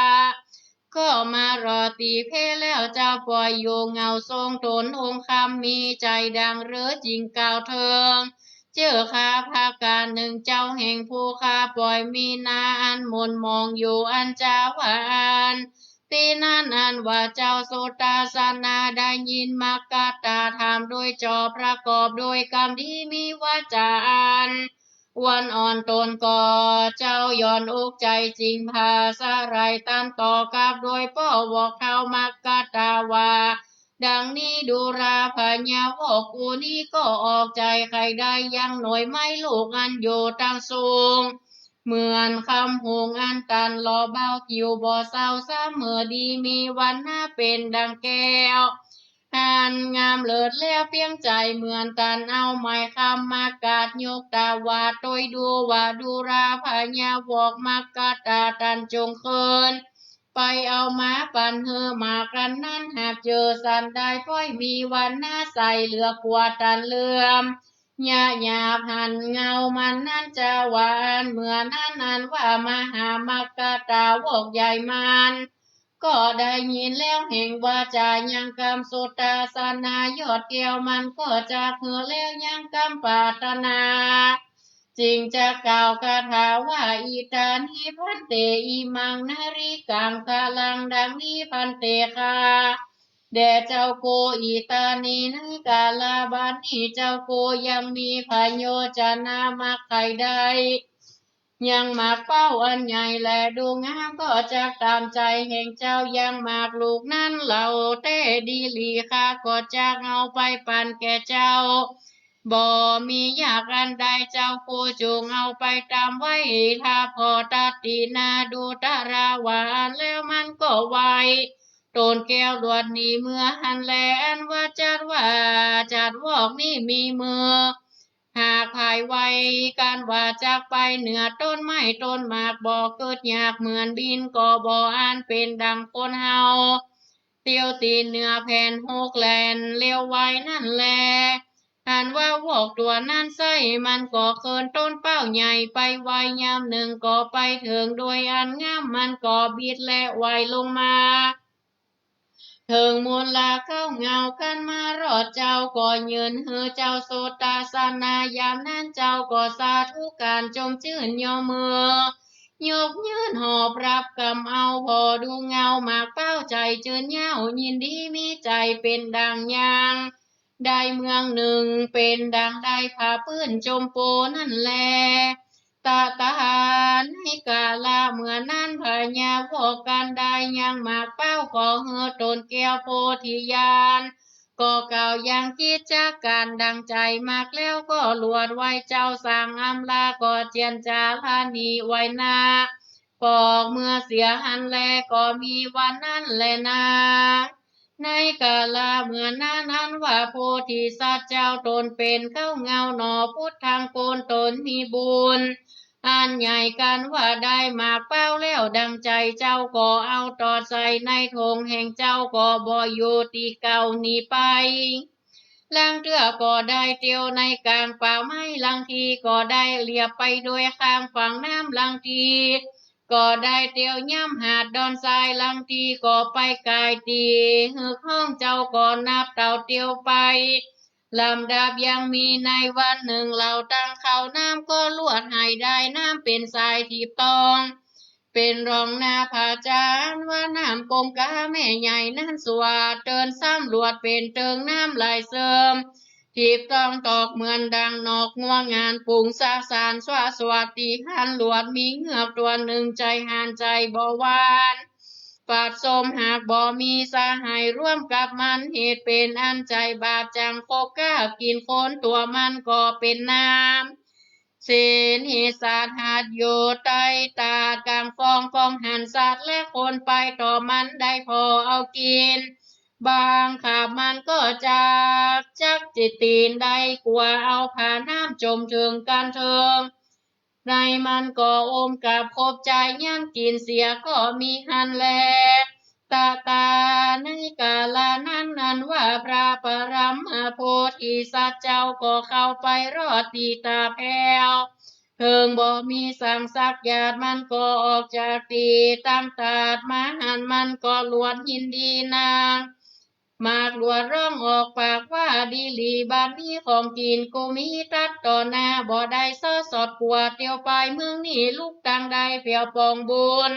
ก็มารอตีเพแล้วเจ้าปล่อยโยงเงาทรงตนองค์คำมีใจดังเรือจริงกล่าวเทิงเจอข้าภาการหนึ่งเจ้าแห่งผู้ข้าปล่อยมีนาอันมนมองอยู่อันเจ้าวานตีนั้นอันว่าเจ้าโสตาสนาได้ยินมักกะตาถามโดยจอประกอบโดยกรรมที่มีวาจาอันวันอ่อนตนก่อเจ้าย้อนอกใจจริงพาสะไรตันต่อกับโดยป้อบอกเท้ามักกะตาวาดังนี้ดูราพญาวอกกูนี้ก็ออกใจใครได้ยังหน่อยไม่ลูกอันอยู่ตั้งสูงเหมือนคำหงอันตันรอเบาคิวบ่เศร้าซ้ำเมื่อดีมีวันหน้าเป็นดังแก้วหันงามเลิศแล้วเพียงใจเหมือนตันเอาไม้คำมากาดยกตาวาโดยดูว่าดูราพญาวอกมากาตาตันจงเคินไปเอามาปันเฮอมากันนั้นหากเจอสันได้พ้อยมีวันหน้าใสเหลือกว่าตันเลื่อมหยาบหันเงามันนั้นจะหวานเมื่อนั้นนั้นว่ามหามากาตาวอกใหญ่มันก็ได้ยินแล้วแห่งว่าจะยังกำสุตตาสนายอดเกี่ยวมันก็จะเหือแล้วยังกำปรารถนาจริงจะกล่าวคาถาว่าอีตานิพันเตอิมังนาริกังคาลังดังนี้พันเตคาแด่เจ้าโกอีตานีในกาลาบัดนี้เจ้าโกยังมีพาโยจนามาใครใดยังมากเป้าอันใหญ่แลดูงามก็จะตามใจแห่งเจ้ายังมากลูกนั้นเหล่าเต้ดีลีข้าก็จะเอาไปปันแก่เจ้า บ่มีอยากอันใดเจ้าผู้จงเอาไปตามไว้ถ้าพอตัดตีนาดูตาราวานแล้วมันก็ไวโตนแก้วลวดนี้เมื่อหันแลนว่าจัดวอกนี่มีมือหากภายไวการว่าจากไปเหนือต้นไม้ต้นหมากบ่เกิดยากเหมือนบินก็บ่อ่านเป็นดังคนเฮาเตียวตีนเหนือแผ่นหกแลนเลี้ยวไว้นั่นแลหันว่าวอกตัวนั่นไส้มันก็เคินต้นเป้าใหญ่ไปไวยามหนึ่งก็ไปถึงโดยอันงามมันก็บิดและไวลงมาเถิงมูลลาเข้าเงากันมารอดเจ้าก็ยืนเฮือเจ้าโสตาสนายามนั้นเจ้าก็สาธุการจมชื่นยอมือยกยืนหอบรับกำเอาพอดูเงาหมากเป้าใจเจินเย้ายินดีมีใจเป็นดังยางได้เมืองหนึ่งเป็นดังได้ผ้าปื้นจมโปนั่นแลตาในกาลาเมื่อนั้นพญาพอกันได้ยังหมากเป้าขอเฮือตนแก้วโพธิญาณก็เก่ายังคิดจากการดังใจมากแล้วก็ลวดไว้เจ้าสร้างอำลาก็เจียนจาลานีไว้นาปอกเมื่อเสียหันแลก็มีวันนั้นแลนาในกาลาเมื่อนั้นว่าโพธิสัตว์เจ้าตนเป็นเข้าเงาหนอพุทธังโกนตนมีบุญอันใหญ่กันว่าได้หมากเป้าแล้วดังใจเจ้าก็เอาตอดใส่ในธงแห่งเจ้าก็บ่อยู่ตีเก่านี้ไปลังเตื้อก็ได้เตียวในกลางป่าไม้ลังทีก็ได้เลียบไปโดยข้างฝั่งน้ำลังทีก็ได้เตียวย่ำหาดดอนทรายลังทีก็ไปกายตีหือข้องเจ้าก็นับเต่าเตียวไปลำดับยังมีในวันหนึ่งเราตั้งเขาน้ำก็ลวดให้ได้น้ำเป็นทรายทีบตองเป็นรองนาผาจานว่าน้ำกงกาแม่ใหญ่นั่นสวาดเดินซ้ำรวดเป็นเติงน้ำไหลเสริมทีบต้องตอกเหมือนดังนอกงัวงานปุงสาสารสวัสดีหันหลวดมีเหงือกตัวหนึ่งใจหันใจบ่หวานปาดสมหากบ่มีสหายร่วมกับมันเหตุเป็นอันใจบาปจังคบก้ากินคนตัวมันก็เป็นน้ำ ศีลหิสาหาดโยไตตากลางฟองกองหันสัตว์และคนไปต่อมันได้พอเอากินบางขาบมันก็จักจิตตีนได้กลัวเอาผ่าน้ำจมถึงกันเทิงในมันก็อมกับคบใจย่ำกินเสียก็มีหันแลตาในกาลานั้นนั้นว่าพระปรมโพธิสัตว์เจ้าก็เข้าไปรอดตีตาแพ้ว เพิงบ่มีสั่งสักหยาดมันก็ออกจากตีตั้งตาดมาหันมันก็ลวนยินดีนางมากลวดร้องออกปากว่าดีหลีบ้านนี้ของกินกูมีตัดต่อหน้าบ่ได้ซอสอดกวดเตียวไปเมืองนี่ลูกตังได้เปียวปองบุญ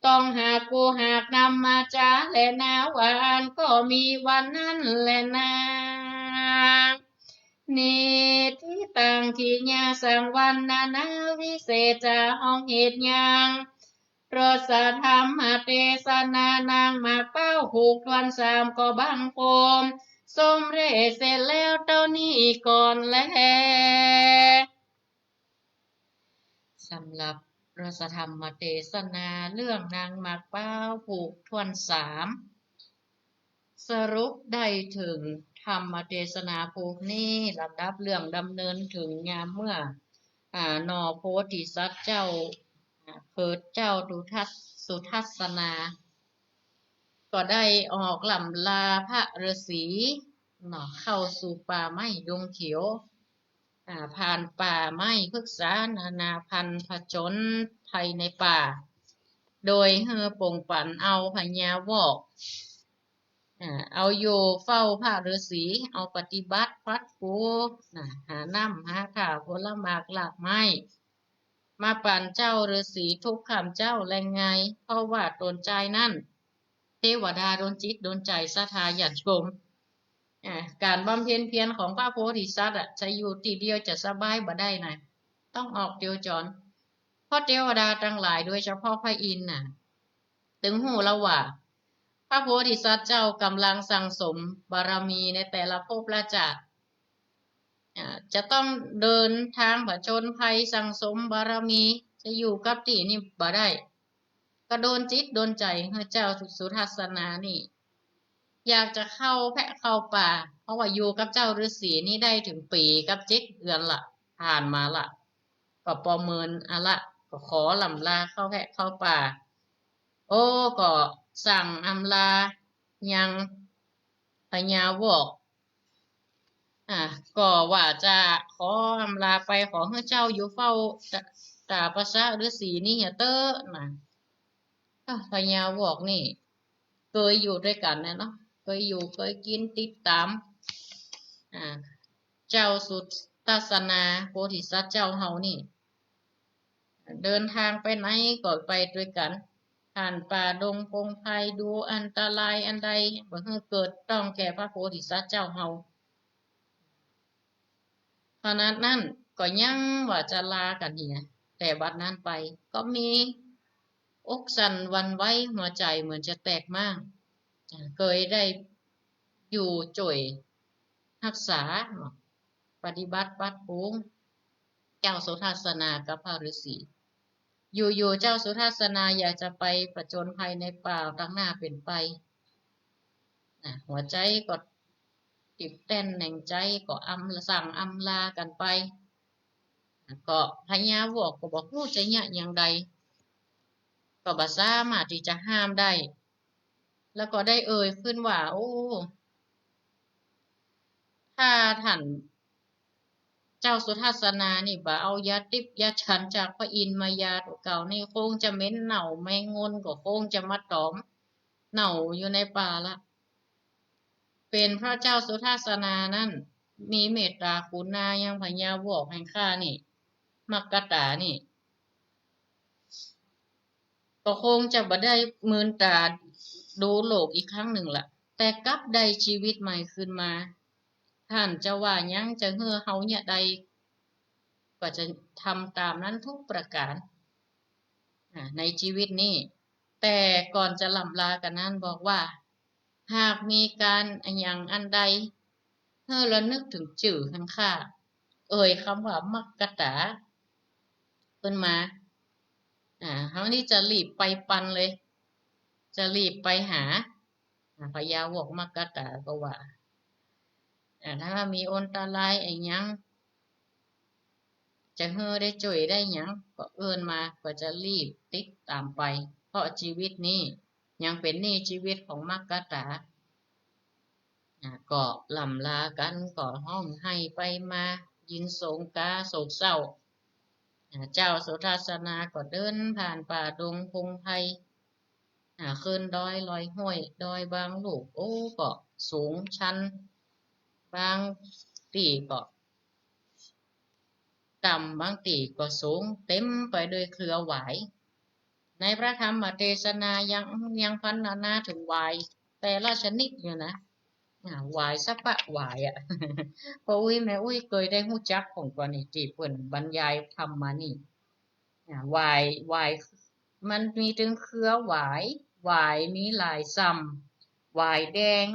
ต้องหากกูหากนำมาจ้าและนาวานก็มีวันนั้นแหละนา นิทิตังทิญาสังวันนานาวิเศษจาห้องเหตุยังรสธรรมเทศนานางมาเป้าผูกทวนสามก็บังโคมสมเรเสร็จแล้วเต้านี้ก่อนแลสำหรับรสธรรมเทศนาเรื่องนางมากเป้าผูกทวนสามสรุปได้ถึงธรรมเทศนาภูมินี้ลำดับเรื่องดำเนินถึงยามเมื่อนอโพธิสัตว์เจ้าเพิดเจ้าสุทัศนา ก็ได้ออกลำลาพระฤาษีเนาะเข้าสู่ป่าไม้ดงเขียวผ่านป่าไม้พฤกษานานาพันธุ์ผจญภัยในป่า โดยเฮอปงปันเอาพญาวอกเอาอยู่เฝ้าพระฤาษีเอาปฏิบัติพัดฟูหาน้ำหาข่าวผลหมากหลากไม้มาปั่นเจ้าฤาษีทุกคำเจ้าแรงไงเพราะว่าตนใจนั่นเทวดาโดนจิตโดนใจศรัทธาหยัดชมการบำเพ็ญเพียรของพระโพธิสัตว์จะอยู่ทีเดียวจะสบายบ่ได้นะต้องออกเดียวจรเพราะเทวดาทั้งหลายโดยเฉพาะพระอินทร์ถึงหูแล้วว่าพระโพธิสัตว์เจ้ากำลังสั่งสมบารมีในแต่ละภพละชาติ จะต้องเดินทางผจญภัยสั่งสมบารมี จะอยู่กับที่นี่บ่ได้ ก็โดนจิตโดนใจให้เจ้าสุทัศนานี่ อยากจะเข้าแพะเข้าป่า เพราะว่าอยู่กับเจ้าฤาษีนี่ได้ถึงปีกับ7 เดือนละผ่านมาละก็ประเมินอะละก็ขอลำลาเข้าแพะเข้าป่า โอ้ก็สั่งอำลายังพญาวอกก็ว่าจะขออำลาไปขอให้เจ้าอยู่เฝ้าตาประสาฤาษีนี่เฮเตอร์นะพญาวอกนี่เคยอยู่ด้วยกันนะเนาะเคยอยู่เคยกินติดตามเจ้าสุทัศนาโพธิสัตว์เจ้าเฮานี่ เดินทางไปไหนก็ไปด้วยกัน ผ่านป่าดงพงไพรดูอันตรายอันใดบ่ให้เกิดต้องแก่พระโพธิสัตว์เจ้าเฮาขณะนั้นก็ยังว่าจะลากันเนี่ยแต่บัดนั้นไปก็มีอกสั่นหวันไหวหัวใจเหมือนจะแตกมากเคยได้อยู่จ่วยรักษาปฏิบัติปัดปุงเจ้าโสทัศนากับพระฤาษีอยู่ๆเจ้าสุทัศนาอยากจะไปประจนภัยในป่าตั้งหน้าเป็นไปหัวใจก็ติดเต้นแหน่งใจก็สั่งอำลากันไปก็พญาวอกก็บอกรู้จะเนี่ยอย่างใดก็บ่สามารถที่จะห้ามได้ แล้วก็ได้เอ่ยขึ้นว่า โอ้ถ้าท่านเจ้าสุทัศนานี่บ่เอายาติบยาฉันจากพระอินทร์มายาตัวเก่านี่คงจะเหม็นเน่าไม่งนก็คงจะมาตอมเน่าอยู่ในป่าละเป็นพระเจ้าสุทัศนานั่นมีเมตตาคุณนายังพญาวอกแห่งข้านี่มักกะตานี่ก็คงจะบ่ได้มืนตาดูโลกอีกครั้งหนึ่งละแต่กลับได้ชีวิตใหม่ขึ้นมาท่านจะว่ายังจะเฮือเฮาเนี่ยใดก็จะทำตามนั้นทุกประการในชีวิตนี้แต่ก่อนจะล่ำลากันนั้นบอกว่าหากมีการอย่างอันใดเฮ้อระนึกถึงจื่อข้างข้าเอ่ยคำว่ามักกะตาขึ้นมาเฮานี่จะรีบไปปันเลย จะรีบไปหาพญาวอกมักกะตาก็ว่าถ้ามีอันตรายไอ้ยังจะเฮอได้จ่วยได้ยังก็เอิ้นมาก็จะรีบติดตามไปเพราะชีวิตนี้ยังเป็นนี่ชีวิตของมักกะตาก็ลำลากันก็ห้องให้ไปมายินสงกาโศกเศร้าเจ้าโสทัศนาก็เดินผ่านป่าดงพงไพรขึ้นดอยลอยห้วยดอยบางลูกโอ้ก็สูงชันบางตีก็ต่ำบางตีก็สูงเต็มไปด้วยเครือหวายในพระธรรมเทศนายังพรรณนาถึงหวายแต่ละชนิดอยู่นะหวายสัปปะหวายพออุ้ยแม่อุ้ยเคยได้หู้จักของกว่านี่ที่เพิ่นบรรยายธรรมมานี่หวายมันมีถึงเครือหวายมีหลายซ้ำหวายแดง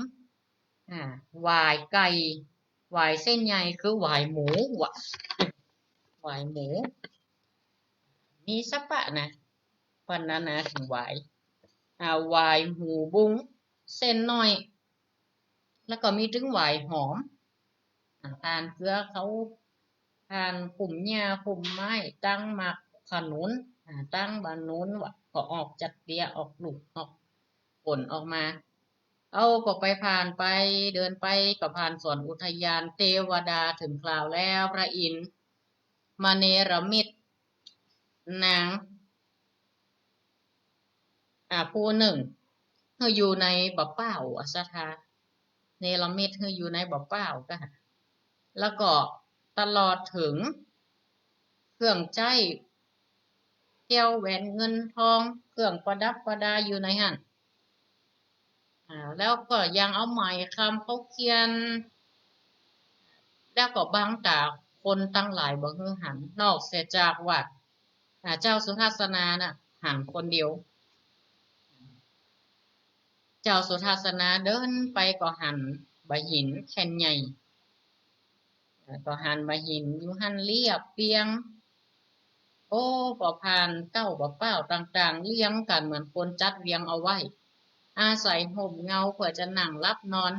หวายไก่หวายเส้นใหญ่คือหวายหมูหวายหมูมีสัปปะนะพันนานาถึงหวายหวายหูบุ้งเส้นน้อยแล้วก็มีถึงหวายหอมทานเกลือเขาทานขุมหญ้าขุมไม้ตั้งหมักขนุนตั้งบานนุนก็ออกจัดเตี้ยออกลูกออกผลออกมาเอาก็ไปผ่านไปเดินไปก็ผ่านสวนอุทยานเทวดาถึงคราวแล้วพระอินทร์มาเนรมิตนางผู้หนึ่งอยู่ในบ่อเป้าสถาเนรมิตอยู่ในบ่อเป้าก็แล้วก็ตลอดถึงเครื่องใจเที่ยวแหวนเงินทองเครื่องประดับประดาอยู่ในหันแล้วก็ยังเอาไหมคำเขาเขียนแล้วก็บังตาคนตั้งหลายบ่ฮือหันนอกเสียจากว่าเจ้าสุทัศนาน่ะหันคนเดียวเจ้าสุทัศนาเดินไปก็หันใบหินแผ่นใหญ่ ก็หันมาหินอยู่หันเรียบเปียงโอ้ปอพานเก้าปอเป้าต่างๆเลี้ยงกันเหมือนคนจัดเรียงเอาไว้อาศัยห่มเงาเพื่อจะนั่งรับนอน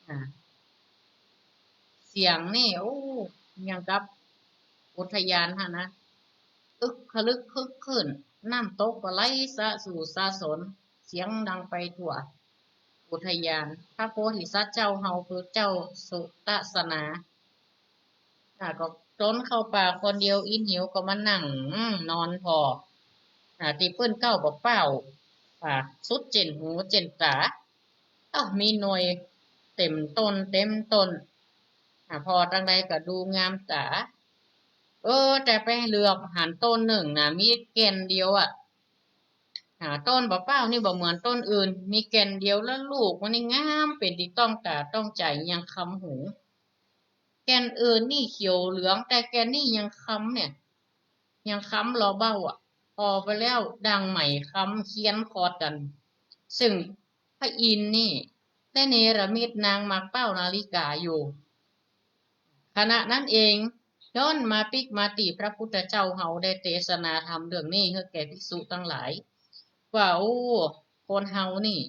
อ่าเสียงนี่โอ้ยังกับอุทยานฮะนะอึกคลึกคึกขึ้นน้ำตกก็ไหลสะสู่สะสนเสียงดังไปทั่วอุทยานพระโพธิสัตว์เจ้าเฮาคือเจ้าสุตัสนาก็จนเข้าป่าคนเดียวอินหิวก็มานั่งนอนพอตีเปิ้นเก้าบอกเป้าสุดเจนหูเจนตามีหน่วยเต็มต้นเต็มต้นพอตั้งใดก็ดูงามตาแต่ไปเลือกหันต้นหนึ่งนะมีแก่นเดียวต้นบะเป้านี่บ่เหมือนต้นอื่นมีแก่นเดียวแล้วลูกมันนี่งามเป็นที่ต้องตาต้องใจยังคำหูแก่นอื่นนี่เขียวเหลืองแต่แก่นนี่ยังค้ำเนี่ยยังค้ำรอเบ้าพอไปแล้วดังใหม่ค้ำเคียนคอดกัน ซึ่งพระอินทร์นี่ได้เนรมิตนางมักเป้านาฬิกาอยู่ขณะนั้นเองย้อนมาปิกมาติพระพุทธเจ้าเฮาได้เทศนาธรรมเรื่องนี้ให้แก่ภิกษุทั้งหลายว่าโอ้คนเฮานี่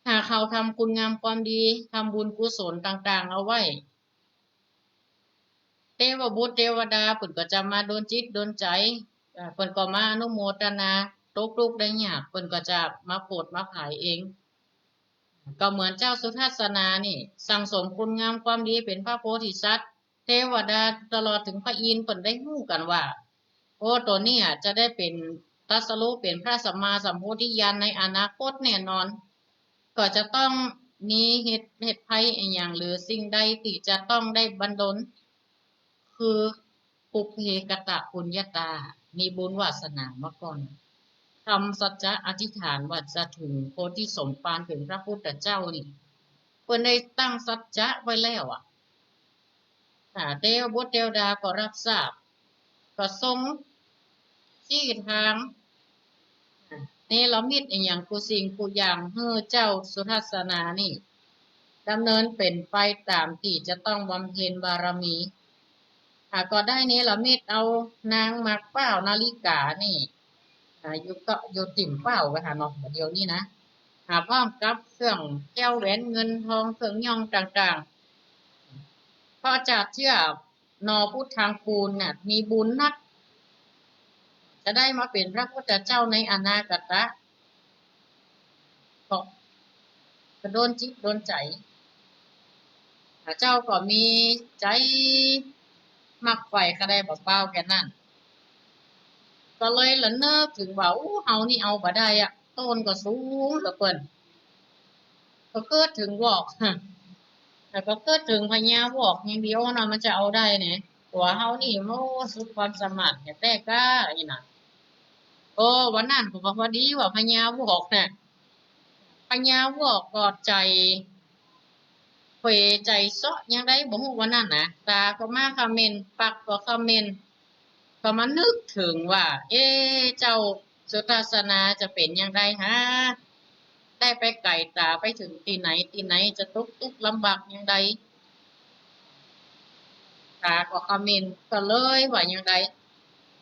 หากเขาทำคุณงามความดีทำบุญกุศลต่างๆเอาไว้เทวบุตรเทวดาเพิ่นก็จะมาโดนจิตโดนใจเพิ่นก็มาอนุโมทนาตกลุกได้ยากเพิ่นก็จะมาโปรดมาผายเองก็เหมือนเจ้าสุทัศนานี่สั่งสมคุณงามความดีเป็นพระโพธิสัตว์เทวดาตลอดถึงพระอินทร์เพิ่นได้ฮู้กันว่าโอ้ตัวนี้จะได้เป็นตรัสรู้เป็นพระสัมมาสัมโพธิญาณในอนาคตแน่นอนก็จะต้องมีเหตุภัยอย่างหรือสิ่งใดที่จะต้องได้บันดลคือปุเพกตะปุญญาตามีบุญวาสนามาก่อนทำสัจจะอธิษฐานว่าจะถึงโพธิสมภารถึงพระพุทธเจ้านี่เพิ่นได้ตั้งสัจจะไว้แล้วเทวบุตรเทวดาก็รับทราบก็ทรงชี้ทางเนรมิตอย่างกูสิ่งกูอย่างเฮ้อเจ้าสุทัศนานี่ดำเนินเป็นไปตามที่จะต้องบำเพ็ญบารมีก็ได้เนรมิตเอานางมักเป้านาฬิกานี่อยู่ติ่มเป้าไปเนาะเดี๋ยวนี้นะพร้อมกับเครื่องแก้วแหวนเงินทองเครื่องย่องต่างๆพอจากเชื่อนอพุทธังคูลเนี่ยมีบุญนักจะได้มาเป็นพระพุทธเจ้าในอนาคตก็โดนจิตโดนใจเจ้าก็มีใจมักไฟก็ได้บ่เป้าแค่นั้นก็เลยละเนิกถึงว่าเฮานี่เอาบ่ได้ต้นก็สูงเหลือเกินก็เกิดถึงวอกแต่ก็เกิดถึงพญาวอกอย่างเดียวนะมันจะเอาได้เนี่ยตัวเฮานี่โมสุดความสามารถแต่ก็อีน่ะวันนั้นผมก็พอดีว่าพญาวอกเนี่ยพญาวอกกอดใจเผยใจเซาะยังได้บ่ฮู้วันนั้นนะตาก็มาคอมเมนต์ปากก็คอมเมนต์ก็มานึกถึงว่าเจ้าสุทัศนาจะเป็นยังไงฮะได้ไปไก่ตาไปถึงที่ไหนจะทุกข์ลำบากยังไงตาก็คอมเมนต์ก็เลยว่ายังไง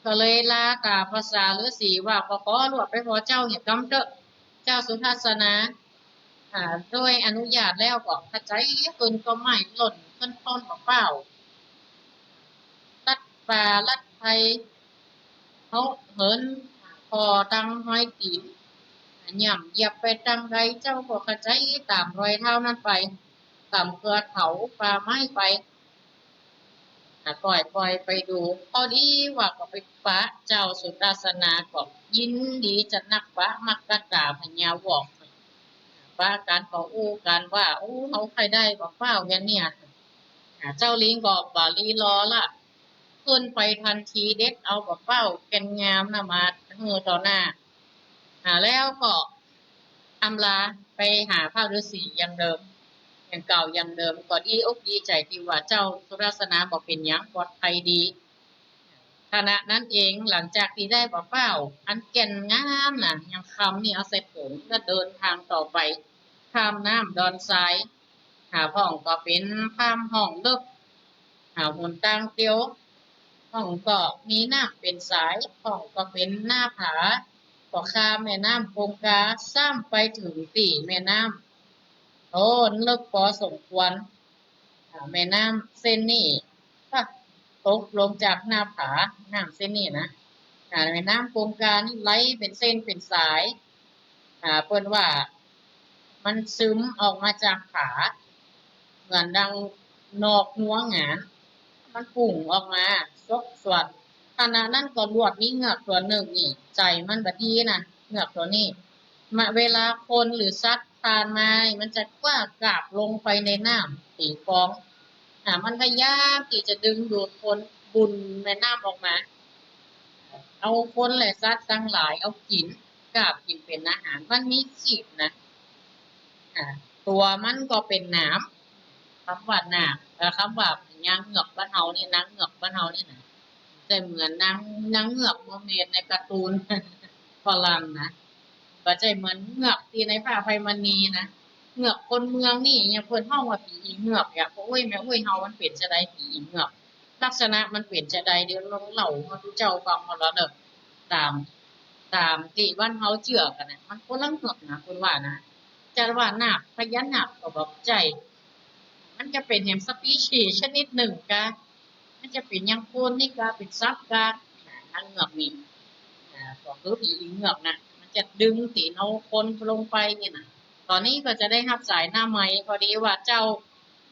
ก็เลยลาตาภาษาฤาษีว่าขอรวดไปพอเจ้าเหี่ยกำเตอะเจ้าสุทัศนาด้วยอนุญาตแล้วก็ถ้าใจเกินก็ไม่หล่นต้นเปล่าลัดป่าลัดไทยเขาเหินพอตังห้อยตีนย่ำเหยียบไปตังไรเจ้าก็กระใจตามรอยเท้านั้นไปตามเกลือเขาป่าไม้ไปปล่อยไปดูพอดีว่าก็ไปปะเจ้าสุทัศนาก็ยินดีจะนักปะมักกะตาพญาวอกปะการขอการว่าเขาใครได้บอกเฝ้าอย่างเนี้ยเจ้าลิงก็บ่าลีรอละขึ้นไปทันทีเด็ดเอาบอกเฝ้าแกนงามนะมาเฮือต่อหน้าแล้วก็อำลาไปหาพระฤาษีอย่างเดิมอย่างเก่าอย่างเดิมก็ดีอกดีใจที่ว่าเจ้าสุทัศนาบอกเป็นอย่างปลอดภัยดีขณะนั้นเองหลังจากที่ได้บอกเฝ้าอันแก่นงามน่ะยังคำนี่เอาใส่ผมก็เดินทางต่อไปข้ามน้ำดอนทราย ห้องก็เป็นพามห้องเลิกหุ่นต่างเตียวห้องก็มีน้ำเป็นสายห้องก็เป็นหน้าผาก็ข้ามแม่น้ำคงคาซ้ำไปถึงตีแม่น้ำโอ้เลิกพอสมควรแม่น้ำเส้นนี้ก็ตกลงจากหน้าผาน้ำเส้นนี้นะแม่น้ำคงคานี่ไหลเป็นเส้นเป็นสายเพิ่นว่ามันซึมออกมาจากผาเหมือนดังนอกหัวหงานมันปุ่งออกมาซกสวดขณะนั้นก็รวดนี้เหงือกตัวหนึ่งนี่ใจมันบดีนะเหงือกตัวนี้มาเวลาคนหรือสัตว์ทานมามันจะกว่ากราบลงไปในน้ำตีฟองมันพยายามที่จะดึงดูดคนบุญในน้ำออกมาเอาคนและสัตว์ทั้งหลายเอากินกราบกินเป็นอาหารมันมีขีดนะตัวมันก็เป็นหนามคำว่าหนามคำว่ายางเหงือกบ้านเฮานี่นางเหงือกบ้านเฮานี่นะแต่เหมือนนางเหงือกโมเมนในการ์ตูน ฝรั่งนะก็ใจเหมือนเหงือกที่ในผ้าไพมณีนะเหงือกคนเมืองนี่ยังเพิ่นเฮาว่าผีอีเหงือกอะโอ้ยแม่โอ้ยเฮามันเป็นจะได้ผีอีเหงือกลักษณะมันเป็นจะได้เดี๋ยวลองเล่าให้ทุกเจ้าฟังมาแล้วเด้อตามตามที่บ้านเฮาเชื่อกันน่ะมันคนละเหงือกนะคุณว่านะจะว่านาคพญานาคก็บ่ใจมันจะเป็นแฮมสปีชีส์ชนิดหนึ่งกะมันจะเป็นอย่างคนนี่กะเป็นสัตว์กะนางเหงือกนี่ ก็คือผีเหงือกนะมันจะดึงตีนเอาคนลงไปเนี่ยนะตอนนี้ก็จะได้รับสายหน้าใหม่พอดีว่าเจ้า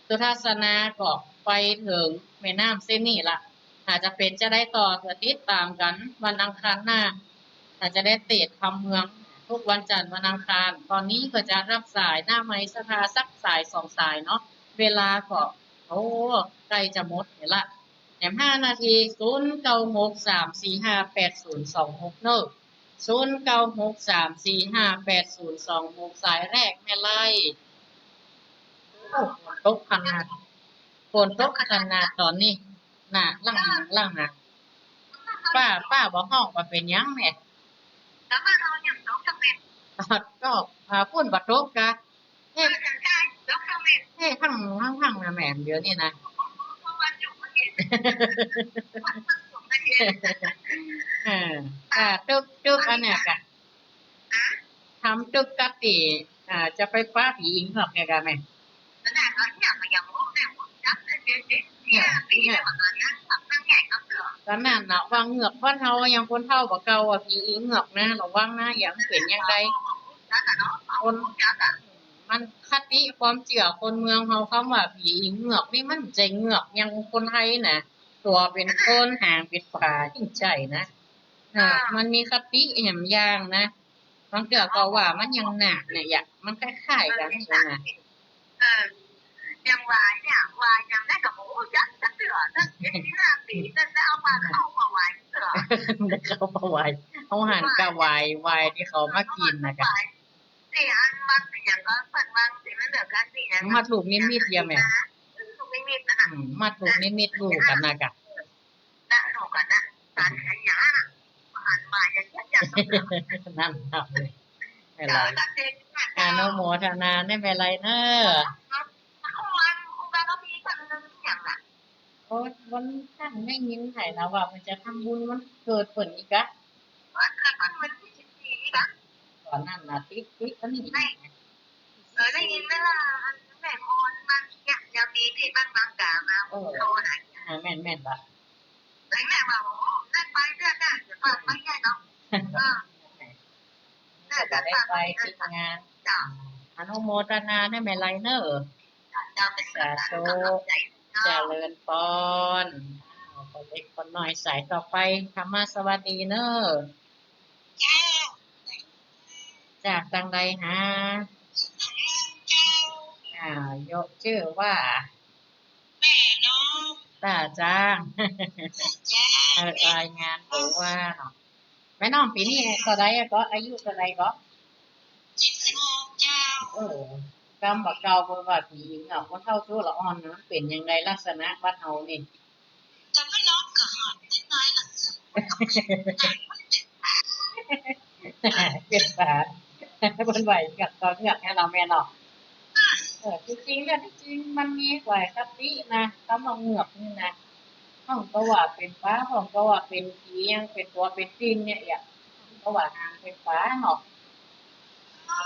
สุทัศนาก็ไปถึงแม่น้ำเส้นนี่ละอาจจะเป็นจะได้ต่อเพื่อติดตามกันวันอังคารหน้าอาจจะได้เตะคำเมืองทุกวันจันทร์วันอังคารตอนนี้ก็จะรับสายหน้าไม้สภาสักสายสองสายเนาะเวลาก็โอ้ใกล้จะหมดเห็นละ แถม5 นาที0963458026เนอะ0963458026สายแรกแม่ไล่โอ้ฝนตกขนาดฝนตกขนาดตอนนี้น่ะลั่งนะป้าบอกห้องว่าเป็นยังแม่ก็พูดบัดตกกะเฮ้เฮ้ทั้งนะแม่เดี๋ยวนี้นะ เออตึกอันเนี้ยกะทำตึกกะติจะไปฟ้าผีอิงหรอกเนี่ยกะแม่เนี่ยตอนนั้นน่ะวางเหงือกบ้านเฮายังคนเฒ่าบ่เก่าอ่ะผีอิงเหงือกนะระวังนะอย่ามันเป็นอย่างใดคนมันคติความเชื่อคนเมืองเฮาคำว่าผีอิงเหงือกนี่มันใจเหงือกยังคนไทยน่ะตัวเป็นคนหางเป็นฝาจริงใจนะมันมีคติแหมอย่างนะบางเทื่อก็ว่ามันยังหนักเนี่ยอยากมันคล้ายๆกันอยู่นะเขาบ่ไหวเอาอาหารกะไหวที่เขามากินน่ะกะมาถูกนิมิตอย่าแม่มาถูกนิมิตรู้กันน่ะกะนั่นครับเลยไม่ไรอนุโมทนาได้ไม่ไรเนอะโอ้วันท่านได้ยินไผแล้วว่ามันจะทำบุญวันเกิดเพิ่นอีกอะตอนนั้นน่ะติดอันนี้เออแม่นๆล่ะก็จะได้ไปติดงานอนุโมทนาได้ไม่ไรเนอะสาธุเจริญพรคนเล็กคนน้อยสายต่อไปธรรมะสวัสดีเนอะจากจังใดหายกชื่อว่าตาจ้างรายงานตัวว่าเนาะแม่น้องปีนี้เท่าไรอะก็อายุเท่าไรก็เออกำบักเก่าบ่ว่าผีหญิงอ่ะบ่เท่าตัวละอ่อนนะเป็นยังไงลักษณะบ้านเฮานี่เป็นฝาเพิ่นไหวกับตอนเงือกให้เราแม่เนาะ จริงๆเนี่ยที่จริงมันมีหลายคตินะคำว่าเหงือกนี่นะห้องก็ว่าเป็นฟ้าห้องก็ว่าเป็นผียังเป็นตัวเป็นดินเนี่ยอย่างก็ว่าหางเป็นฟ้าเนาะอ่า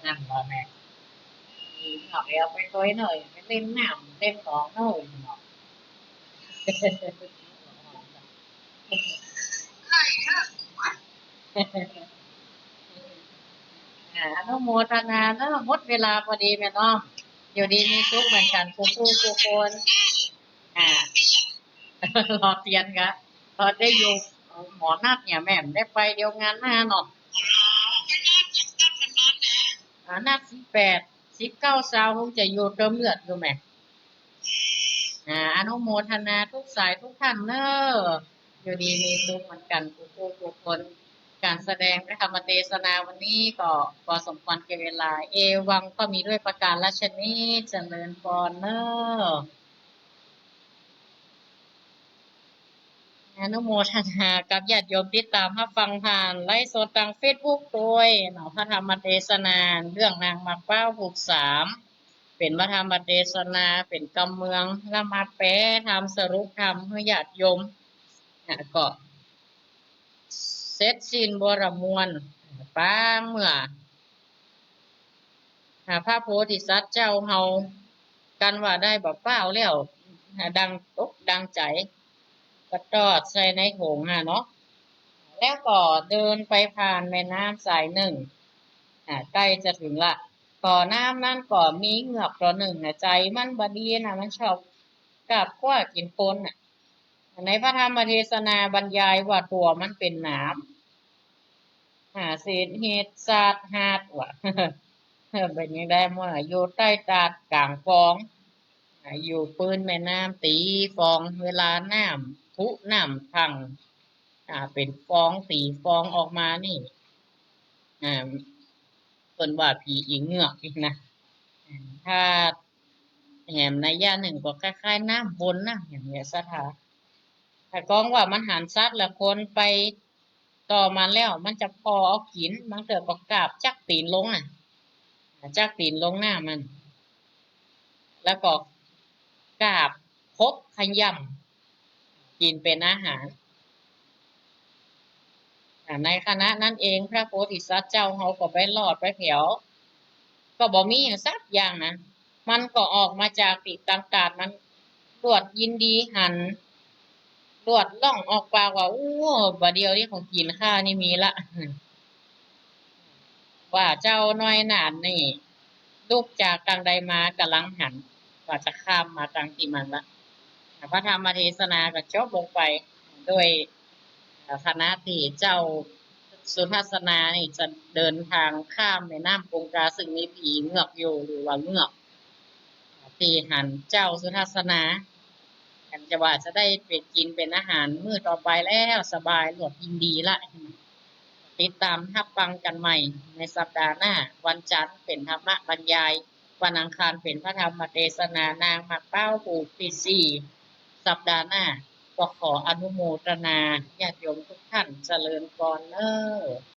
นั่นบ่แม่เหงาเอาไปตัวหน่อยไปเล่นน้ำเล่นของหน่อยเนาะอนุโมทนาเนาะหมดเวลาพอดีแม่น้องอยู่ดีมีสุขเหมือนกันผู้คนอ่า รอเตียนกะรอได้อยู่หมอนัดเนี่ยแม่มได้ไปเดียวงานหน้าเนาะนัด18 19คงจะอยู่เติมเลือดอยู่แม่อนุโมทนาทุกสายทุกท่านเนอะอยู่ดีมีสุขเหมือนกันทุกคนการแสดงพระธรรมเทศนาวันนี้ก็พอสมควรแก่เวลาเอวังก็มีด้วยประการราชนี้เจริญพรเนอะ อนุโมทนากับญาติโยมที่ตามรับฟังผ่านไลฟ์สดทางเฟซบุ๊กโดยหนอพระธรรมเทศนาเรื่องนางมาเป้า63เป็นพระธรรมเทศนาเป็นกำเมืองแล้วมาแปลทำสรุปทำให้ญาติโยมก็เสร็จสิ้นบรมวลป้าเมื่อพระโพธิสัตว์เจ้าเฮากันว่าได้บอกเป้าแล้วดังตกดังใจก็ตอดใส่ในโถงเนาะ แล้วก็เดินไปผ่านแม่น้ำสายหนึ่งใกล้จะถึงละก่อน้ำนั่นก็มีเหงือกตัวหนึ่งใจมันบดีมันชอบกับกว่ากินคนในพระธรรมเทศนาบรรยายว่าตัวมันเป็นหนามเศษเห็ดสาดหาดว่ะเป็นยังได้เมื่ออยู่ใต้ตาดกลางฟองอยู่ปืนแม่น้ำตีฟองเวลาน้ำพุน้ำพังเป็นฟองสีฟองออกมานี่อ่าเพิ่นว่าผีอีเหงือกอีกนะถ้าแหมในย่าหนึ่งก็คล้ายๆน้ำวนนะอย่างเงี้ยสถาถ้ากองว่ามันหันซัดแล้วคนไปต่อมาแล้วมันจะพอเอากินมันเกิดประกาบจักตีนลงจักตีนลงหน้ามัน แล้วก็กาบคบขย่ำกินเป็นอาหาร ในคณะนั้นเองพระโพธิสัตว์เจ้าเขาก็ไปรอดไปแถวก็บ่มีอย่างสักอย่างนะมันก็ออกมาจากติต่างๆมันตรวจยินดีหันตรวจล่องออกปากว่าอู้บาเดียวนี่ของกินข้านี่มีละว่าเจ้าน้อยหนานนี่ลูกจากทางใดมากำลังหันว่าจะข้ามมาทางที่มันละพระธรรมเทศนาก็จบลงไปโดยคณะที่เจ้าสุทัศนานี่จะเดินทางข้ามแม่น้ำคงคาซึ่งมีผีเงือกอยู่หรือว่าเงือกที่หันเจ้าสุทัศนากันจะว่าจะได้เป็นกินเป็นอาหารมื้อต่อไปแล้วสบายหลดยินดีละติดตามรับฟังกันใหม่ในสัปดาห์หน้าวันจันทร์เป็นธรรมบรรยายวันอังคารเป็นพระธรรมเทศนานางมักเป้าปู่ปีสี่สัปดาห์หน้าก็ขออนุโมทนาญาติโยมทุกท่านเจริญพรเนอ